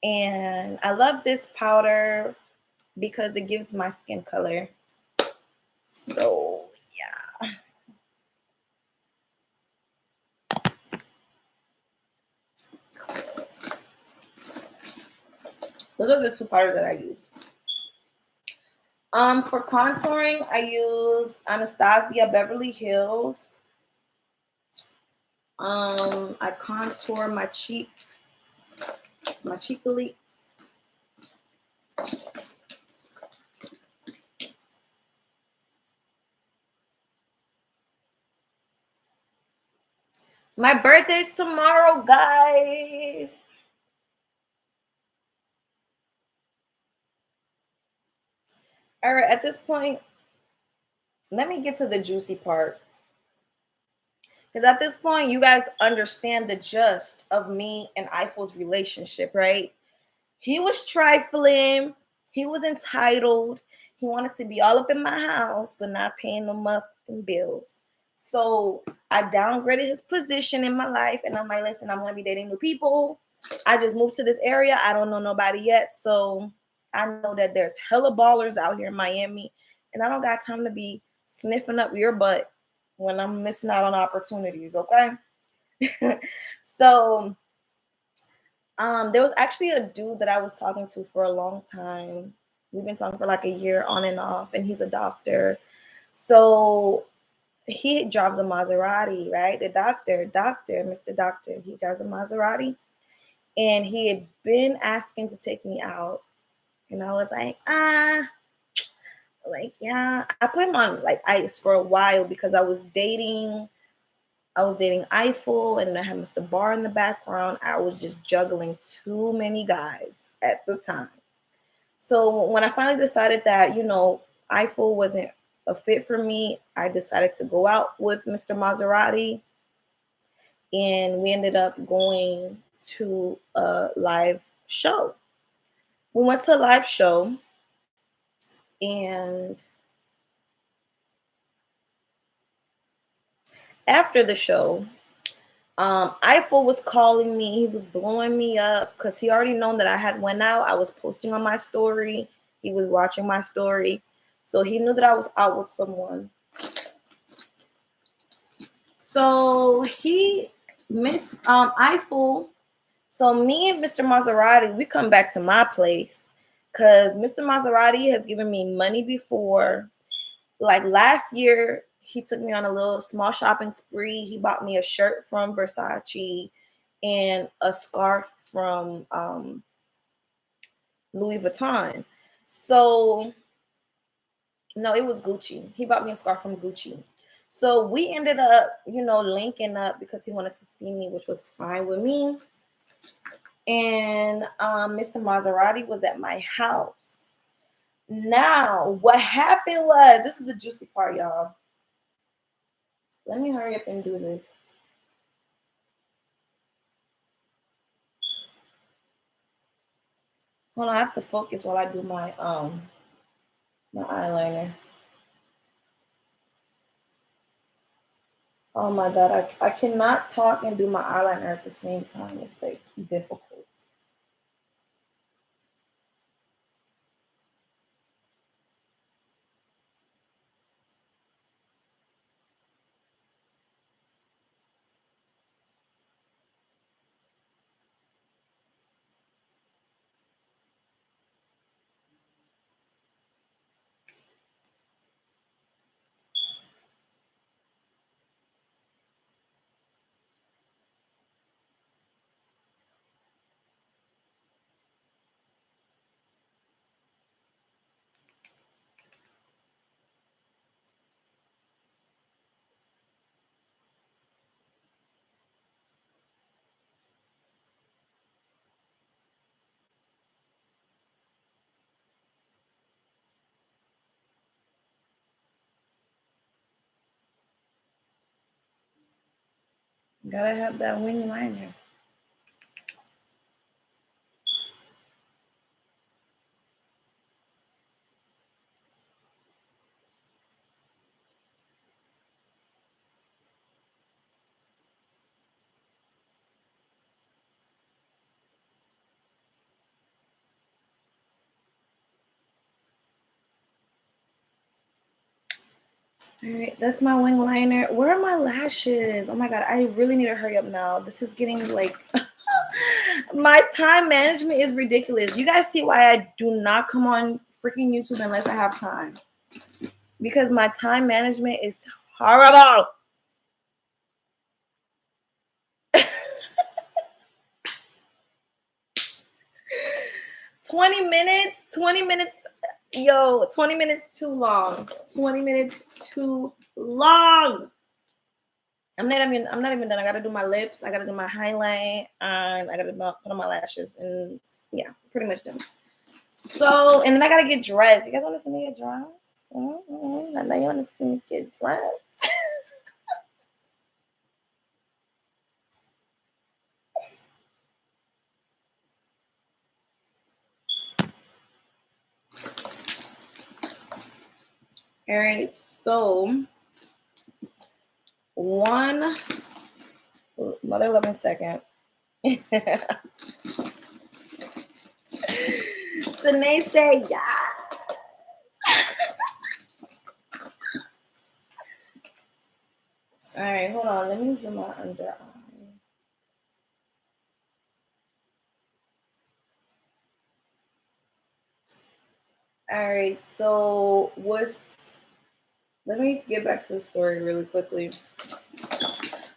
and I love this powder because it gives my skin color. So yeah. Those are the two powders that I use. For contouring, I use Anastasia Beverly Hills. I contour my cheeks, my cheekily. My birthday's tomorrow, guys. All right, at this point, let me get to the juicy part. Because at this point, you guys understand the gist of me and Eiffel's relationship, right? He was trifling. He was entitled. He wanted to be all up in my house, but not paying no motherfucking bills. So I downgraded his position in my life, and I'm like, listen, I'm gonna be dating new people. I just moved to this area. I don't know nobody yet, so I know that there's hella ballers out here in Miami, and I don't got time to be sniffing up your butt when I'm missing out on opportunities. Okay, so there was actually a dude that I was talking to for a long time. We've been talking for like a year on and off, and he's a doctor. So he drives a Maserati, right? The doctor, Mr. Doctor, he drives a Maserati. And he had been asking to take me out. And I was like, yeah. I put him on like ice for a while because I was dating Eiffel, and I had Mr. Bar in the background. I was just juggling too many guys at the time. So when I finally decided that, Eiffel wasn't a fit for me, I decided to go out with Mr. Maserati, and we ended up going to a live show. We went to a live show, and after the show, Eiffel was calling me. He was blowing me up because he already known that I had went out. I was posting on my story. He was watching my story. So he knew that I was out with someone. So he missed Eiffel. So me and Mr. Maserati, we come back to my place because Mr. Maserati has given me money before. Like last year, he took me on a little small shopping spree. He bought me a shirt from Versace and a scarf from Louis Vuitton. So no, it was Gucci. He bought me a scarf from Gucci. So we ended up, linking up because he wanted to see me, which was fine with me. And Mr. Maserati was at my house. Now, what happened was, this is the juicy part, y'all. Let me hurry up and do this. Hold on, I have to focus while I do my eyeliner. Oh my god, I cannot talk and do my eyeliner at the same time. It's like difficult. Gotta have that wing liner. All right, that's my wing liner. Where are my lashes? Oh my god, I really need to hurry up now. This is getting like my time management is ridiculous. You guys see why I do not come on freaking YouTube unless I have time. Because my time management is horrible. 20 minutes, 20 minutes, yo, 20 minutes too long. 20 minutes too long. I'm not even done. I gotta do my lips, I gotta do my highlight, and I gotta put on my lashes, and yeah, pretty much done. So, and then I gotta get dressed. You guys want to see me get dressed? I know you want to see me get dressed. All right, so one mother loving second. Tanae said, yeah. All right, hold on. Let me do my under eye. All right, so let me get back to the story really quickly.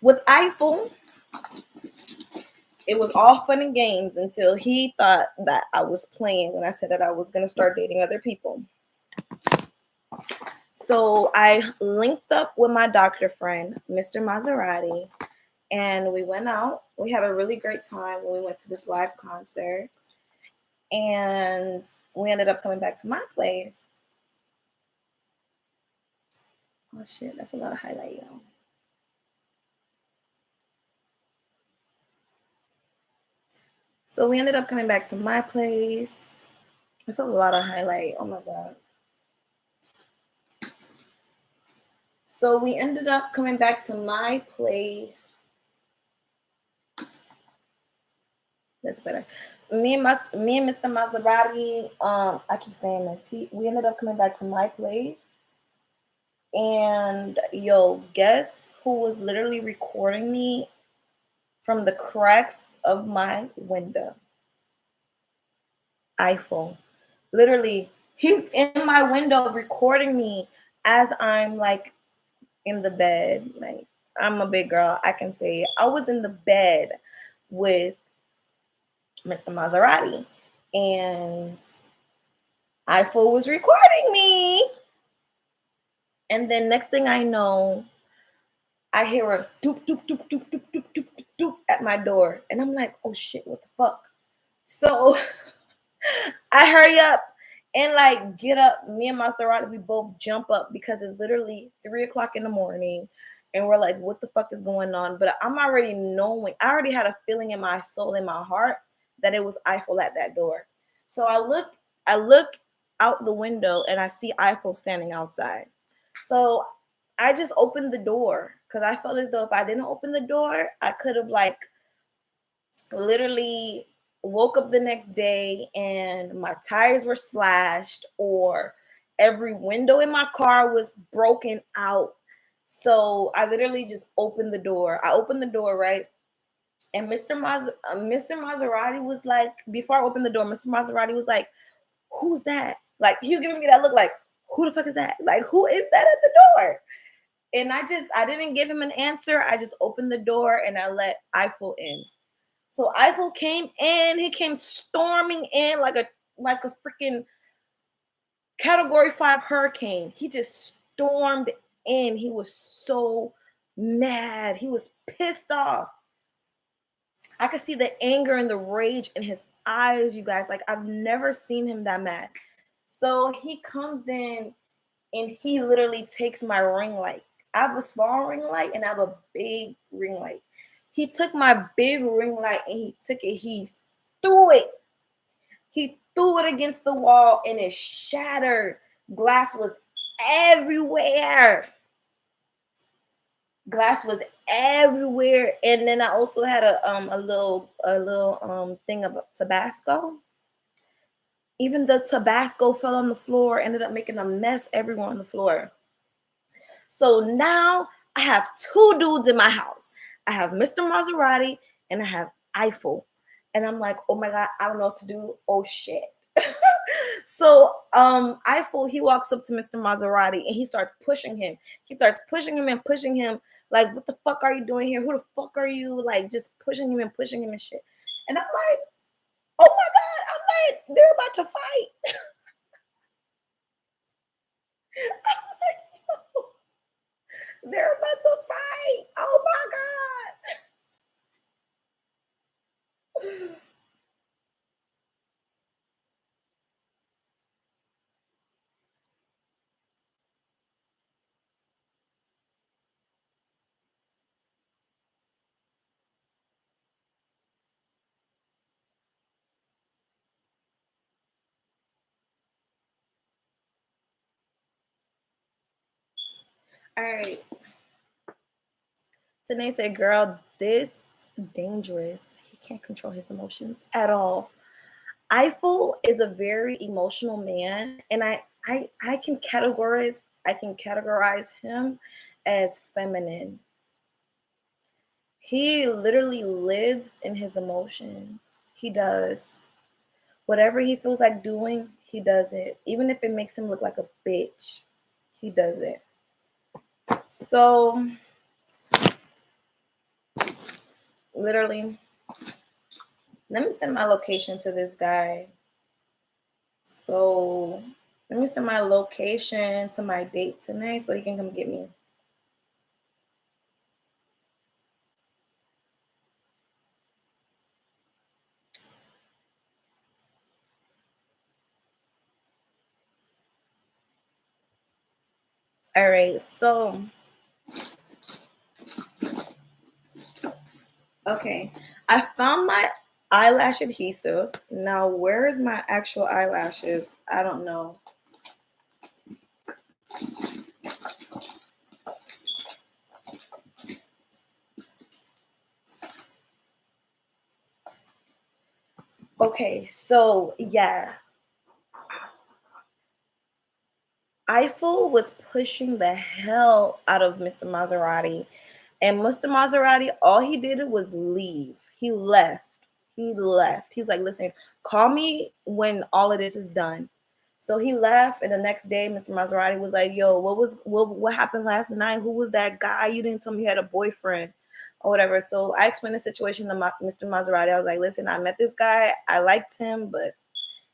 With Eiffel, it was all fun and games until he thought that I was playing when I said that I was going to start dating other people. So I linked up with my doctor friend, Mr. Maserati, and we went out. We had a really great time when we went to this live concert. And we ended up coming back to my place. Oh shit, that's a lot of highlight, y'all. So we ended up coming back to my place. It's a lot of highlight. Oh my god. So we ended up coming back to my place. That's better. Me and Mr. Maserati, I keep saying this. We ended up coming back to my place. And yo, guess who was literally recording me from the cracks of my window? Eiffel. Literally, he's in my window recording me as I'm like in the bed. Like, I'm a big girl, I can say it. I was in the bed with Mr. Maserati, and Eiffel was recording me. And then next thing I know, I hear a doop doop doop doop doop doop doop doop doop at my door, and I'm like, oh shit, what the fuck? So I hurry up and like get up. Me and Maserati, we both jump up because it's literally 3 o'clock in the morning. And we're like, what the fuck is going on? But I'm already knowing, I already had a feeling in my soul, in my heart, that it was Eiffel at that door. So I look out the window and I see Eiffel standing outside. So I just opened the door because I felt as though if I didn't open the door, I could have like literally woke up the next day and my tires were slashed or every window in my car was broken out. So I literally just opened the door. I opened the door, right? And Mr. Maserati was like, before I opened the door, Mr. Maserati was like, who's that? Like, he's giving me that look like, who the fuck is that? Like, who is that at the door? And I didn't give him an answer. I just opened the door and I let Eiffel in. So Eiffel came in. He came storming in like a freaking Category 5 hurricane. He just stormed in. He was so mad. He was pissed off. I could see the anger and the rage in his eyes, you guys. Like, I've never seen him that mad. So he comes in and he literally takes my ring light. I have a small ring light and I have a big ring light. He took my big ring light and he threw it. He threw it against the wall and it shattered. Glass was everywhere. Glass was everywhere. And then I also had a little thing of Tabasco. Even the Tabasco fell on the floor, ended up making a mess everywhere on the floor. So now I have two dudes in my house. I have Mr. Maserati and I have Eiffel. And I'm like, oh my God, I don't know what to do. Oh shit. So Eiffel, he walks up to Mr. Maserati and he starts pushing him. He starts pushing him and pushing him. Like, what the fuck are you doing here? Who the fuck are you? Like, just pushing him and shit. And I'm like, oh my God, I'm like, they're about to fight. I'm like, yo, they're about to fight. Oh my God. All right. Tanae said, girl, this dangerous. He can't control his emotions at all. Eiffel is a very emotional man, and I can categorize him as feminine. He literally lives in his emotions. He does. Whatever he feels like doing, he does it. Even if it makes him look like a bitch, he does it. So, literally, let me send my location to this guy. So, let me send my location to my date tonight so he can come get me. All right, so okay, I found my eyelash adhesive. Now, where is my actual eyelashes? I don't know. Okay, so yeah, Eiffel was pushing the hell out of Mr. Maserati. And Mr. Maserati, all he did was leave. He left. He left. He was like, listen, call me when all of this is done. So he left, and the next day, Mr. Maserati was like, yo, what happened last night? Who was that guy? You didn't tell me you had a boyfriend or whatever. So I explained the situation to Mr. Maserati. I was like, listen, I met this guy. I liked him, but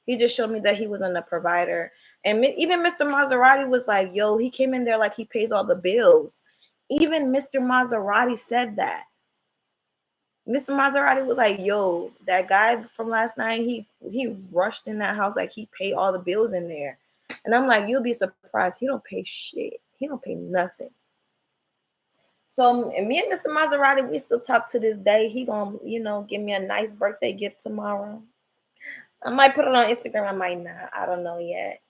he just showed me that he wasn't a provider. And even Mr. Maserati was like, yo, he came in there like he pays all the bills. Even Mr. Maserati said that. Mr. Maserati was like, yo, that guy from last night, he rushed in that house like he paid all the bills in there. And I'm like, you'll be surprised. He don't pay shit. He don't pay nothing. So and me and Mr. Maserati, we still talk to this day. He gonna, give me a nice birthday gift tomorrow. I might put it on Instagram. I might not. I don't know yet.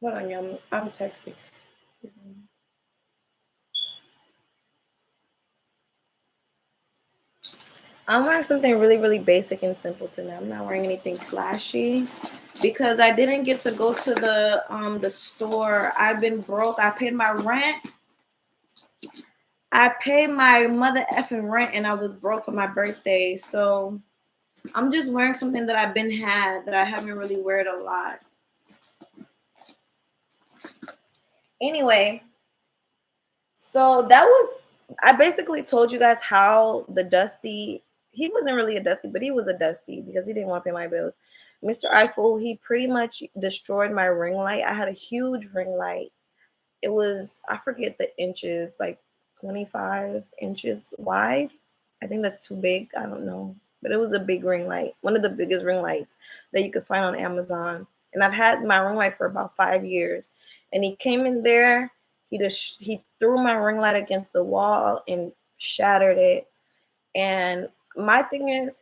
Hold on, y'all. I'm texting. I'm wearing something really, really basic and simple tonight. I'm not wearing anything flashy because I didn't get to go to the store. I've been broke. I paid my rent. I paid my mother effing rent, and I was broke for my birthday. So I'm just wearing something that I've been had that I haven't really worn a lot. Anyway, so that was I basically told you guys how the Dusty, he wasn't really a Dusty, but he was a Dusty because he didn't want to pay my bills. Mr. Eiffel, he pretty much destroyed my ring light. I had a huge ring light. It was, I forget the inches, like 25 inches wide. I think that's too big. I don't know. But it was a big ring light, one of the biggest ring lights that you could find on Amazon. And I've had my ring light for about 5 years. And he came in there, he threw my ring light against the wall and shattered it. And my thing is,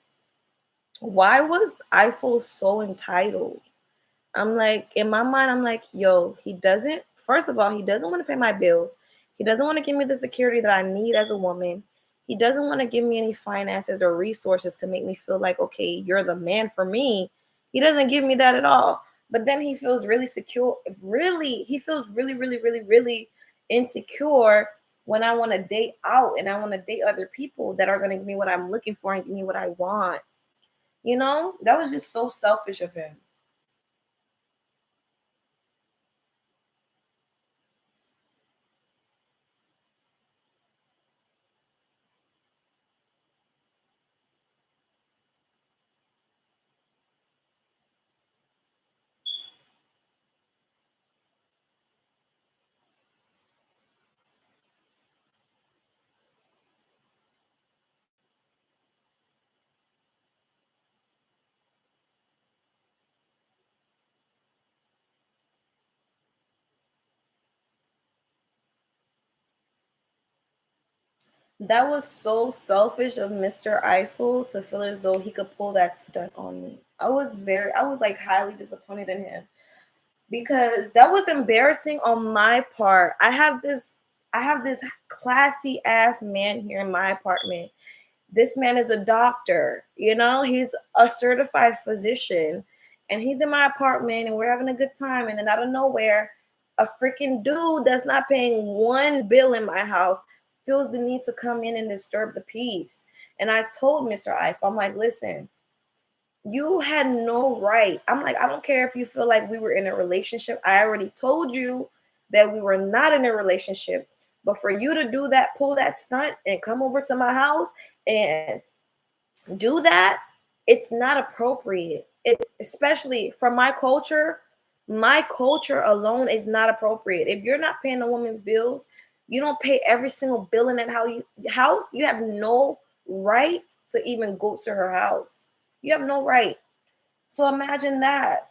why was Eiffel so entitled? I'm like, in my mind, I'm like, yo, first of all, he doesn't want to pay my bills. He doesn't want to give me the security that I need as a woman. He doesn't want to give me any finances or resources to make me feel like, okay, you're the man for me. He doesn't give me that at all. But then he feels really secure. He feels really, really, really, really insecure when I want to date out and I want to date other people that are going to give me what I'm looking for and give me what I want. That was just so selfish of him. That was so selfish of Mr. Eiffel to feel as though he could pull that stunt on me. I was like highly disappointed in him because that was embarrassing on my part. I have this classy ass man here in my apartment. This man is a doctor, you know, he's a certified physician, and he's in my apartment and we're having a good time. And then out of nowhere, a freaking dude that's not paying one bill in my house feels the need to come in and disturb the peace. And I told Mr. Eiffel, I'm like, listen, you had no right. I'm like, I don't care if you feel like we were in a relationship. I already told you that we were not in a relationship. But for you to do that, pull that stunt and come over to my house and do that, it's not appropriate. It, especially from my culture alone is not appropriate. If you're not paying a woman's bills, you don't pay every single bill in that house. You have no right to even go to her house. You have no right. So imagine that.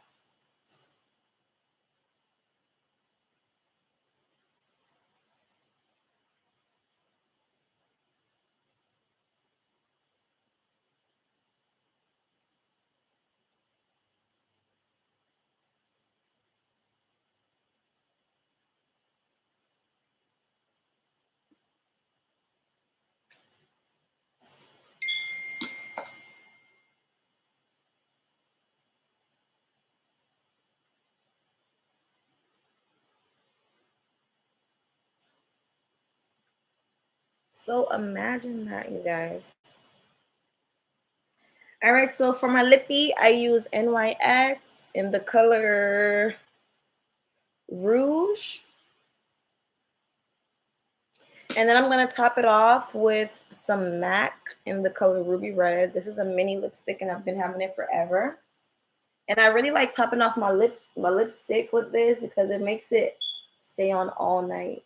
So imagine that, you guys. All right, so for my lippy, I use NYX in the color Rouge. And then I'm gonna top it off with some MAC in the color Ruby Red. This is a mini lipstick and I've been having it forever. And I really like topping off my lipstick with this because it makes it stay on all night.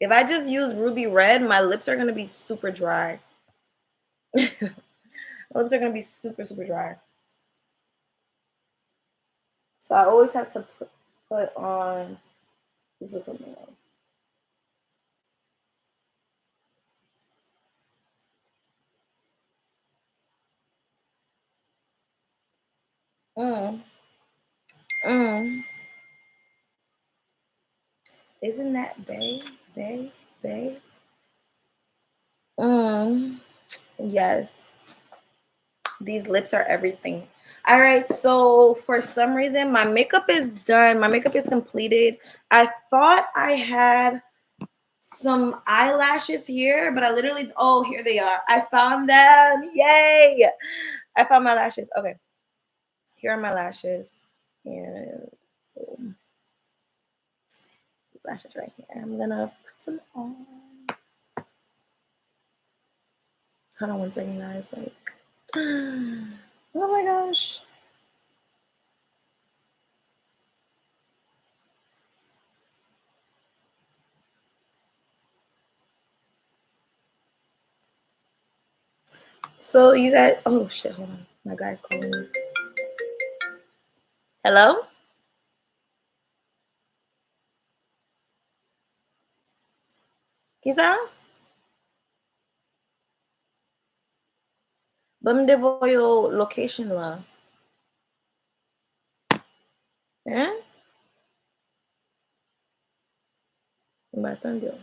If I just use Ruby Red, my lips are gonna be super dry. My lips are gonna be super, super dry. So I always have to put on this is something else. Mm, mm. Isn't that bae? Bae? Bae? Mm. Yes. These lips are everything. All right, so for some reason, my makeup is done. My makeup is completed. I thought I had some eyelashes here, but I literally, oh, here they are. I found them. Yay. I found my lashes. Okay, here are my lashes. And boom, these lashes right here. I'm gonna put them on. Hold on one second, guys. Like, oh my gosh. So you guys, oh shit, hold on. My guy's calling me. Hello? Kisa? Bam devo your location la. Eh? Batang dia.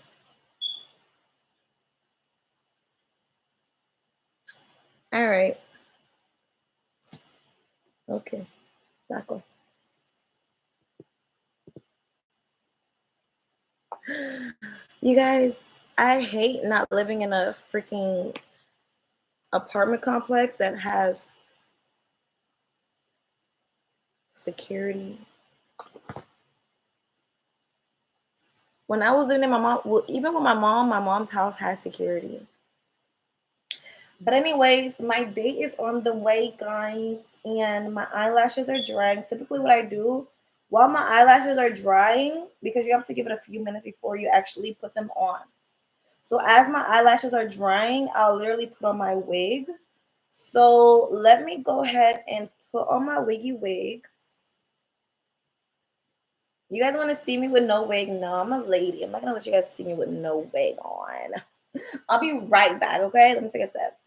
All right. Okay. D'accord. You guys, I hate not living in a freaking apartment complex that has security. When I was living in my mom, well, even with my mom's house has security. But anyways, my date is on the way, guys, and my eyelashes are drying. Typically, what I do while my eyelashes are drying, because you have to give it a few minutes before you actually put them on. So as my eyelashes are drying, I'll literally put on my wig. So let me go ahead and put on my wiggy wig. You guys want to see me with no wig? No, I'm a lady. I'm not gonna let you guys see me with no wig on. I'll be right back, okay? Let me take a sip.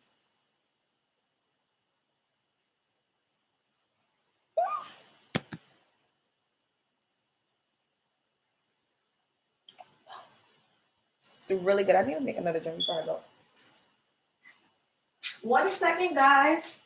It's really good. I need to make another drink before I go. 1 second, guys.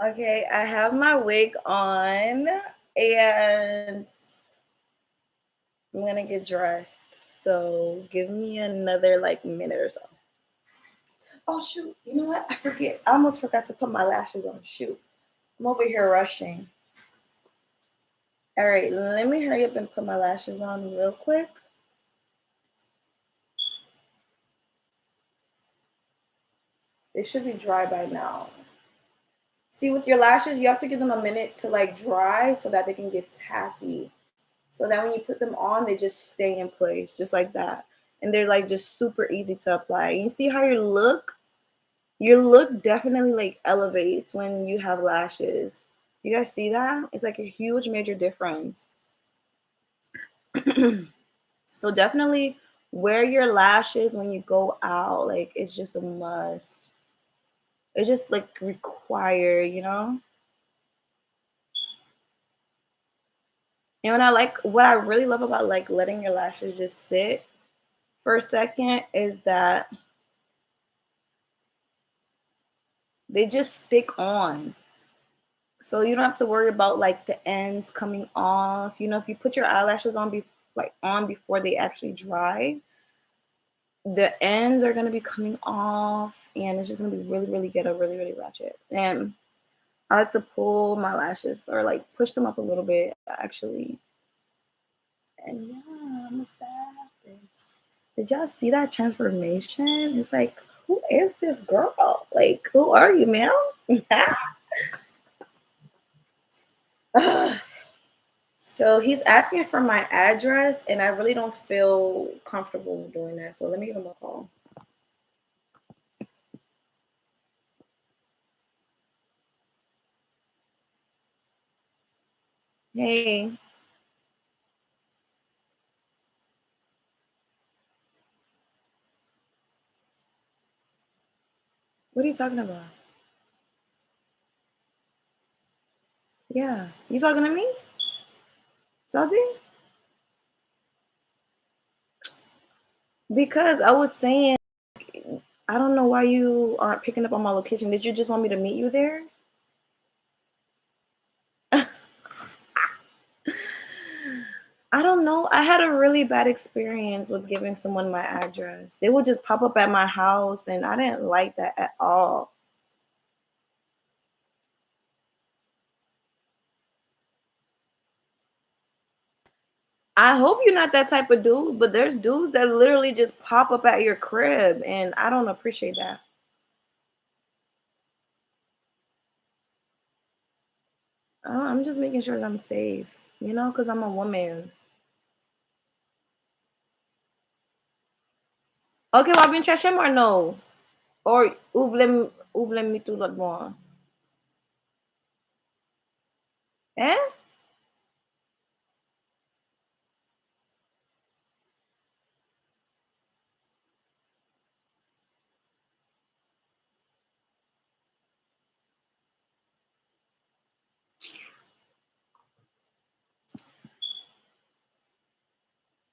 Okay, I have my wig on and I'm gonna get dressed. So give me another like minute or so. Oh shoot, you know what? I forget. I almost forgot to put my lashes on. Shoot. I'm over here rushing. All right, let me hurry up and put my lashes on real quick. They should be dry by now. See, with your lashes, you have to give them a minute to like dry so that they can get tacky. So that when you put them on, they just stay in place, just like that. And they're like just super easy to apply. You see how your look definitely like elevates when you have lashes. You guys see that? It's like a huge major difference. So definitely wear your lashes when you go out. Like it's just a must. It's just like required, you know? And what I really love about like letting your lashes just sit for a second is that they just stick on. So you don't have to worry about like the ends coming off. You know, if you put your eyelashes on on before they actually dry, the ends are gonna be coming off and it's just gonna be really, really ghetto, really, really ratchet. And I like to pull my lashes or like push them up a little bit actually. And yeah, I'm a bad bitch. Did y'all see that transformation? It's like, who is this girl? Like, who are you, man? So he's asking for my address, and I really don't feel comfortable doing that. So let me give him a call. Hey, what are you talking about? Yeah, you talking to me? Salty? Because I was saying, I don't know why you aren't picking up on my location. Did you just want me to meet you there? I don't know. I had a really bad experience with giving someone my address. They would just pop up at my house, and I didn't like that at all. I hope you're not that type of dude, but there's dudes that literally just pop up at your crib, and I don't appreciate that. I'm just making sure that I'm safe, you know, because I'm a woman. Okay, wabin siya siya or no? Or uvlem mi tulad mo? Eh?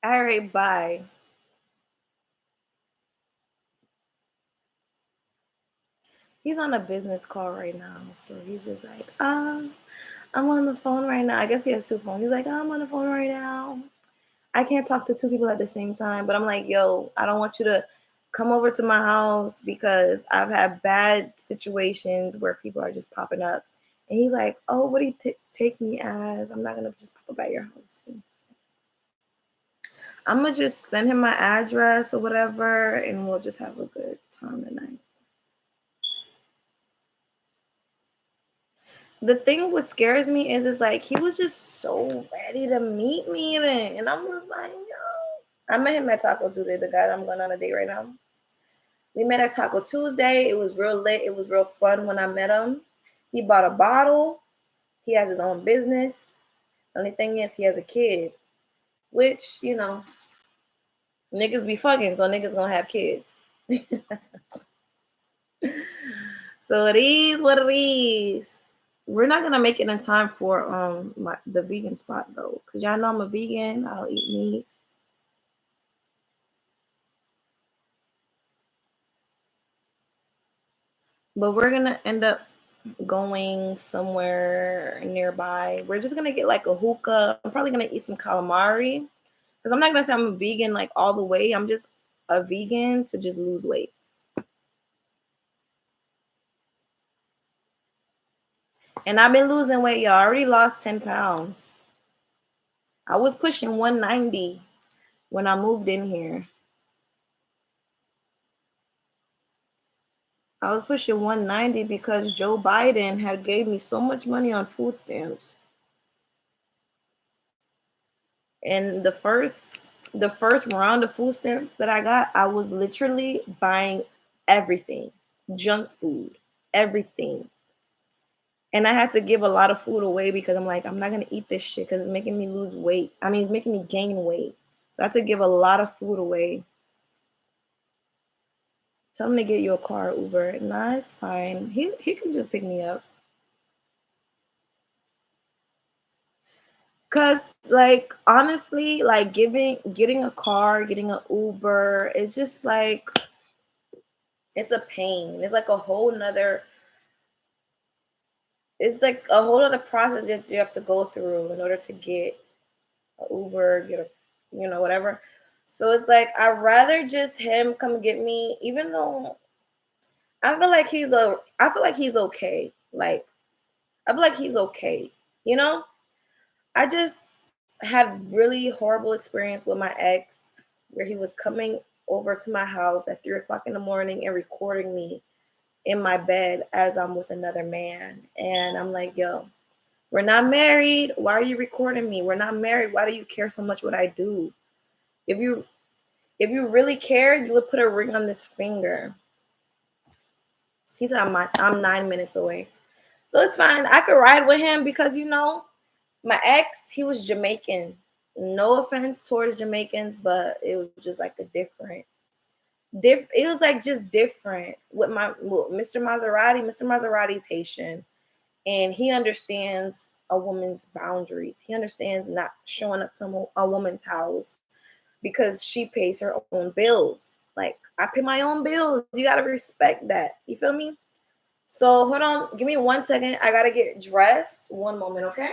All right, bye. He's on a business call right now, so he's just like, I'm on the phone right now. I guess he has two phones. He's like, oh, I'm on the phone right now. I can't talk to two people at the same time. But I'm like, yo, I don't want you to come over to my house because I've had bad situations where people are just popping up. And he's like, oh, what do you take me as? I'm not going to just pop up at your house. I'm going to just send him my address or whatever, and we'll just have a good time tonight. The thing what scares me is like he was just so ready to meet me, and I'm just like, yo. I met him at Taco Tuesday, the guy that I'm going on a date right now. We met at Taco Tuesday. It was real lit. It was real fun when I met him. He bought a bottle. He has his own business. The only thing is he has a kid, which, niggas be fucking, so niggas gonna have kids. So it is what it is. We're not gonna make it in time for the vegan spot though, cause y'all know I'm a vegan. I don't eat meat. But we're gonna end up going somewhere nearby. We're just gonna get like a hookah. I'm probably gonna eat some calamari, cause I'm not gonna say I'm a vegan like all the way. I'm just a vegan to just lose weight. And I've been losing weight, y'all. I already lost 10 pounds. I was pushing 190 when I moved in here. I was pushing 190 because Joe Biden had gave me so much money on food stamps. And the first round of food stamps that I got, I was literally buying everything, junk food, everything. And I had to give a lot of food away because I'm like, I'm not gonna eat this shit because it's making me lose weight. I mean, it's making me gain weight. So I had to give a lot of food away. Tell him to get you a car, Uber. Nah, it's fine. He can just pick me up. Cause like honestly, like getting a car, getting an Uber, it's just like it's a pain. It's like a whole other process that you have to go through in order to get an Uber, get a whatever. So it's like I'd rather just him come get me, even though I feel like he's okay. Like I feel like he's okay. You know? I just had really horrible experience with my ex where he was coming over to my house at 3 o'clock in the morning and recording me in my bed as I'm with another man. And I'm like, yo, we're not married. Why are you recording me? We're not married. Why do you care so much what I do? If you really cared, you would put a ring on this finger. He said I'm 9 minutes away. So it's fine. I could ride with him because my ex, he was Jamaican. No offense towards Jamaicans, but it was just like a it was like just different with Mr. Maserati. Mr. Maserati's Haitian, and he understands a woman's boundaries. He understands not showing up to a woman's house because she pays her own bills. Like I pay my own bills. You gotta respect that. You feel me? So hold on, give me 1 second. I gotta get dressed. One moment, okay?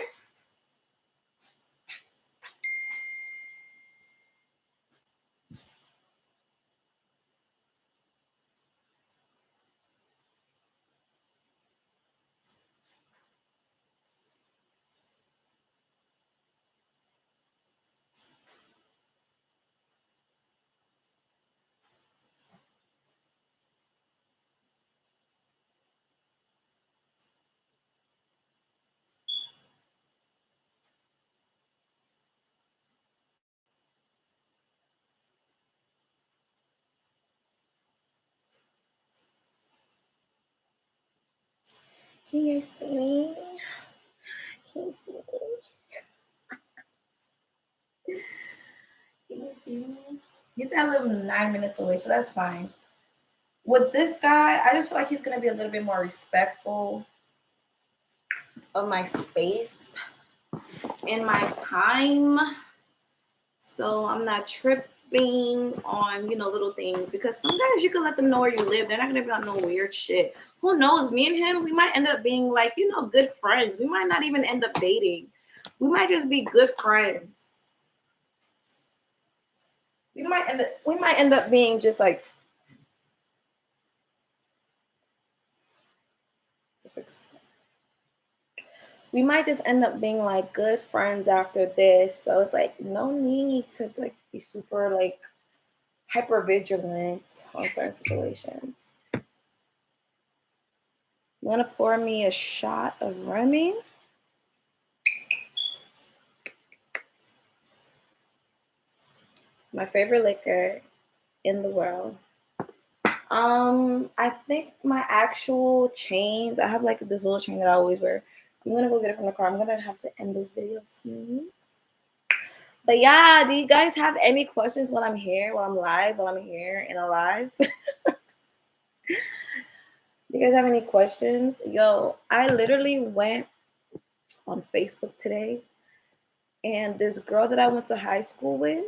Can you see me? Can you see me? Can you see me? He said I live 9 minutes away, so that's fine. With this guy, I just feel like he's gonna be a little bit more respectful of my space and my time. So I'm not tripping. being on, little things, because some guys you can let them know where you live. They're not gonna be on no weird shit. Who knows? Me and him, we might end up being like, good friends. We might not even end up dating. We might just be good friends. We might end up being just like to fix that. We might just end up being like good friends after this. So it's like no need to like be super like hyper vigilant on certain situations. You want to pour me a shot of Remy? My favorite liquor in the world. I think my actual chains, I have like this little chain that I always wear. I'm gonna go get it from the car. I'm gonna have to end this video soon. But yeah, do you guys have any questions while I'm here, while I'm here and alive? Do you guys have any questions? Yo, I literally went on Facebook today, and this girl that I went to high school with,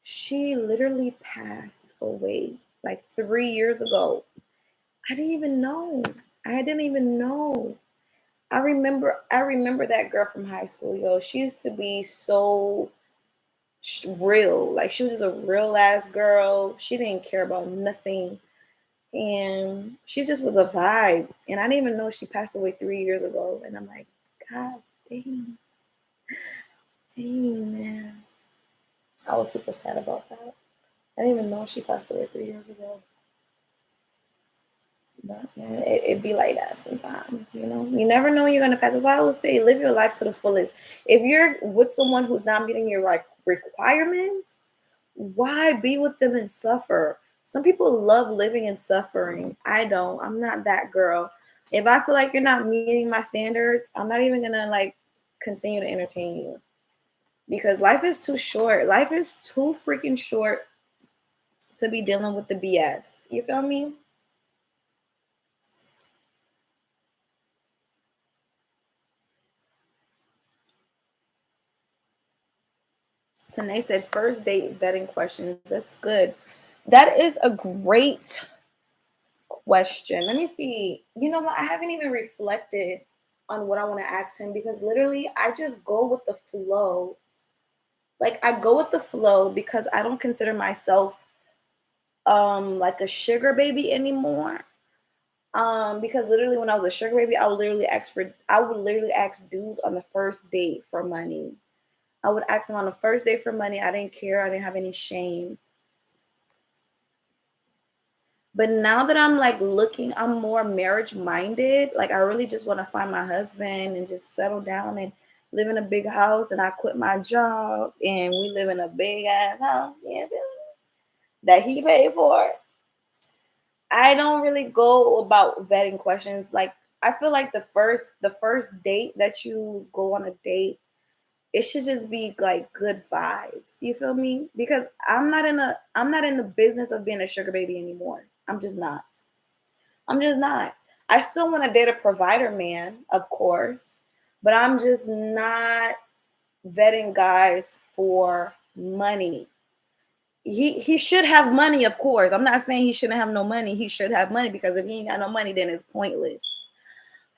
she literally passed away like 3 years ago. I didn't even know. I didn't even know. I remember that girl from high school, yo. She used to be so real. Like she was just a real ass girl. She didn't care about nothing. And she just was a vibe. And I didn't even know she passed away 3 years ago. And I'm like, God dang. Dang, man. I was super sad about that. I didn't even know she passed away 3 years ago. But man, it be like that sometimes, You never know when you're gonna pass. That's why I always say live your life to the fullest. If you're with someone who's not meeting your like requirements, why be with them and suffer? Some people love living and suffering. I don't. I'm not that girl. If I feel like you're not meeting my standards, I'm not even gonna like continue to entertain you. Because life is too short. Life is too freaking short to be dealing with the BS. You feel me? Tanae said first date vetting questions. That's good. That is a great question. Let me see. You know what? I haven't even reflected on what I want to ask him, because literally I just go with the flow. Like I go with the flow because I don't consider myself like a sugar baby anymore. Because literally when I was a sugar baby, I would literally ask dudes on the first date for money. I would ask them on the first date for money. I didn't care. I didn't have any shame. But now that I'm like I'm more marriage minded. Like I really just want to find my husband and just settle down and live in a big house. And I quit my job and we live in a big ass house, that he paid for. I don't really go about vetting questions. Like I feel like the first date that you go on a date, it should just be like good vibes. You feel me? Because I'm not in the business of being a sugar baby anymore. I'm just not. I'm just not. I still want to date a provider man, of course, but I'm just not vetting guys for money. He should have money, of course. I'm not saying he shouldn't have no money. He should have money, because if he ain't got no money, then it's pointless.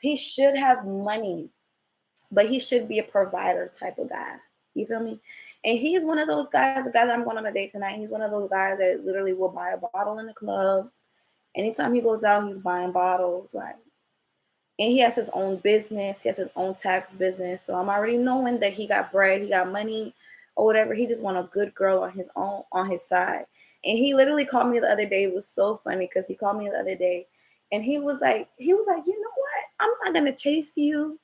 He should have money, but he should be a provider type of guy. You feel me? And he's one of those guys, the guy that I'm going on a date tonight. He's one of those guys that literally will buy a bottle in the club. Anytime he goes out, he's buying bottles. Like, and he has his own business. He has his own tax business. So I'm already knowing that he got bread, he got money, or whatever. He just want a good girl on his side. And he literally called me the other day. It was so funny because he called me the other day, and he was like, you know what? I'm not gonna chase you.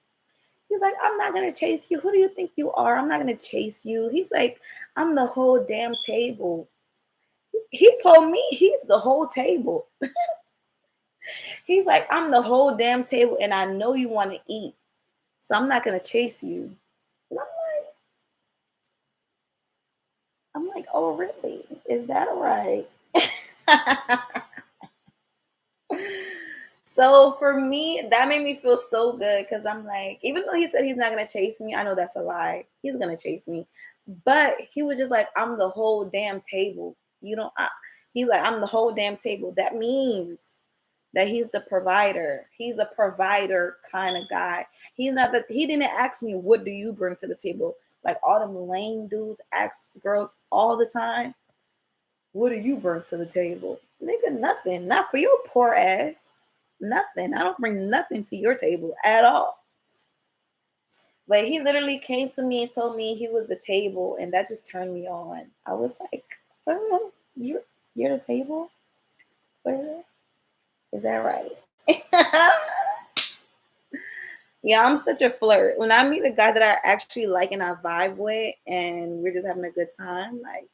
He's like, I'm not gonna chase you. Who do you think you are? I'm not gonna chase you. He's like, I'm the whole damn table. He told me he's the whole table. He's like, I'm the whole damn table, and I know you want to eat, so I'm not gonna chase you. And I'm like, oh really? Is that right? So for me, that made me feel so good, because I'm like, even though he said he's not gonna chase me, I know that's a lie. He's gonna chase me. But he was just like, I'm the whole damn table. You know, he's like, I'm the whole damn table. That means that he's the provider. He's a provider kind of guy. He's not that he didn't ask me, what do you bring to the table? Like all them lame dudes ask girls all the time, what do you bring to the table? Nigga, nothing. Not for your poor ass. Nothing. I don't bring nothing to your table at all. But he literally came to me and told me he was the table, and that just turned me on. I was like, for real? You're the table? For real? Is that right? Yeah, I'm such a flirt. When I meet a guy that I actually like and I vibe with, and we're just having a good time, like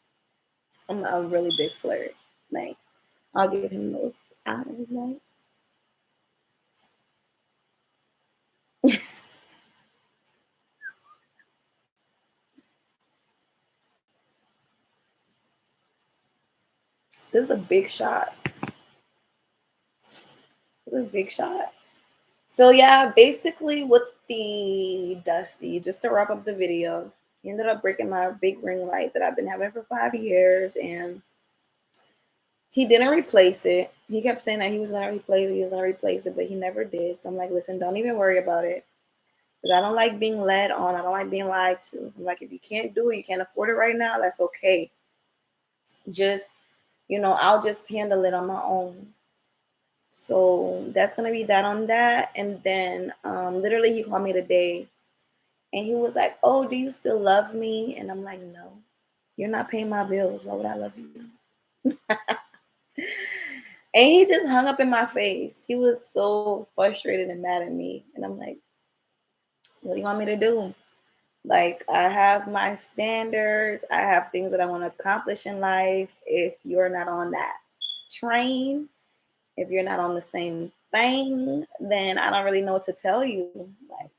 I'm a really big flirt. Like I'll give him those eyes, like. This is a big shot. This is a big shot. So yeah, basically with the Dusty, just to wrap up the video, he ended up breaking my big ring light that I've been having for 5 years, and he didn't replace it. He kept saying that he was gonna replace it, but he never did. So I'm like, listen, don't even worry about it. Because I don't like being led on. I don't like being lied to. I'm like, if you can't do it, you can't afford it right now, that's okay. Just, I'll just handle it on my own. So that's gonna be that on that. And then literally he called me today and he was like, oh, do you still love me? And I'm like, no, you're not paying my bills. Why would I love you? And he just hung up in my face. He was so frustrated and mad at me. And I'm like, what do you want me to do? Like, I have my standards, I have things that I want to accomplish in life. If you're not on that train, if you're not on the same thing, then I don't really know what to tell you. Like,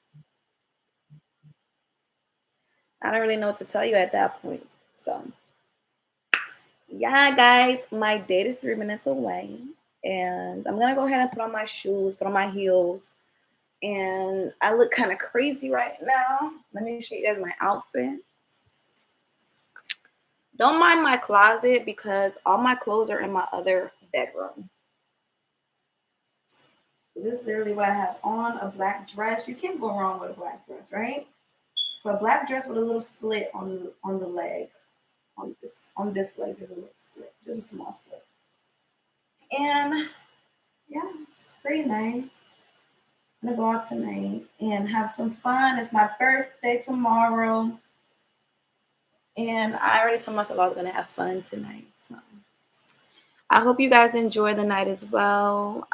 I don't really know what to tell you at that point. So, yeah, guys, my date is 3 minutes away. And I'm going to go ahead and put on my shoes, put on my heels. And I look kind of crazy right now. Let me show you guys my outfit. Don't mind my closet because all my clothes are in my other bedroom. This is literally what I have on, a black dress. You can't go wrong with a black dress, right? So a black dress with a little slit on the leg. On this leg, there's a little slit, just a small slit. And yeah, it's pretty nice. I'm gonna go out tonight and have some fun. It's my birthday tomorrow. And I already told myself I was gonna have fun tonight. So I hope you guys enjoy the night as well.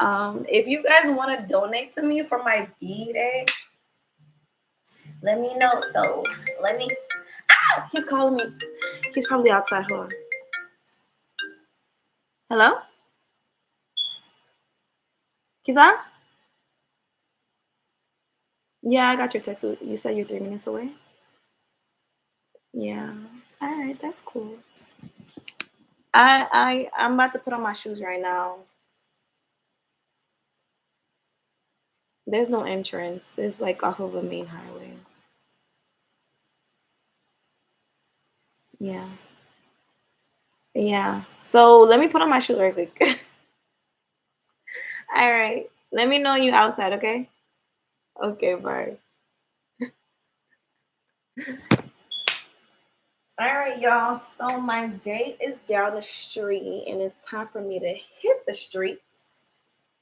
If you guys want to donate to me for my B-Day, let me know though. Let me. Ah, he's calling me. He's probably outside. Hold on. Hello? Kizan? Yeah, I got your text. You said you're 3 minutes away? Yeah. All right, that's cool. I'm about to put on my shoes right now. There's no entrance. It's like off of a main highway. Yeah. Yeah. So let me put on my shoes right quick. All right. Let me know you outside, okay? Okay, bye. All right, y'all. So my date is down the street, and it's time for me to hit the streets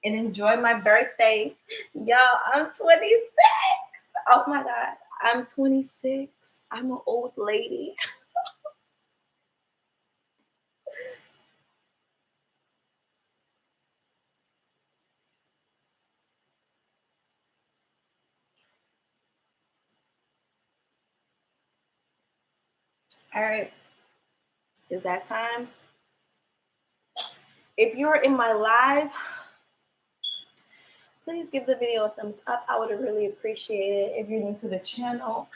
and enjoy my birthday. Y'all, I'm 26. Oh my God. I'm 26. I'm an old lady. All right. Is that time? If you're in my live, please give the video a thumbs up. I would really appreciate it. If you're new to the channel,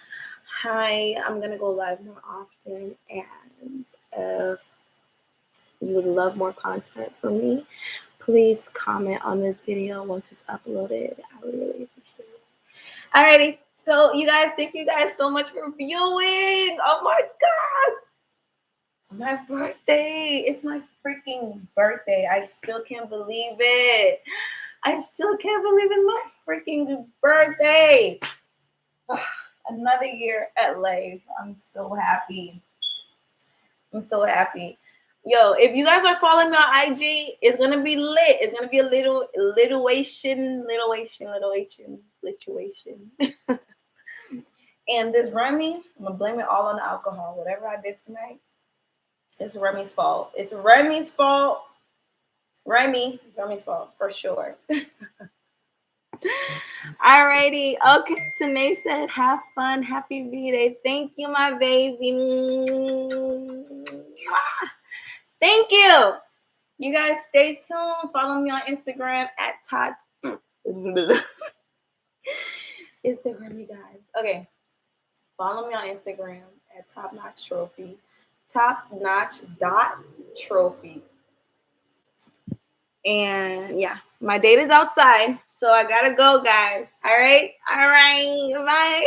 hi, I'm gonna go live more often, and if you would love more content from me, please comment on this video once it's uploaded. I would really appreciate it. Alrighty. So you guys, thank you guys so much for viewing. Oh my God. My birthday. It's my freaking birthday. I still can't believe it. I still can't believe it's my freaking birthday. Another year at life. I'm so happy. I'm so happy. Yo, if you guys are following me on IG, it's gonna be lit. It's gonna be a lituation. And this Remy, I'm gonna blame it all on the alcohol. Whatever I did tonight, it's Remy's fault. It's Remy's fault. It's Remy's fault for sure. Alrighty. Okay. Tanae said, have fun. Happy V-Day. Thank you, my baby. Thank you. You guys stay tuned. Follow me on Instagram at Todd. Instagram, you guys. Okay. Follow me on Instagram at Top Notch Trophy. Top Notch Trophy. And yeah, my date is outside. So I gotta go, guys. All right. Bye.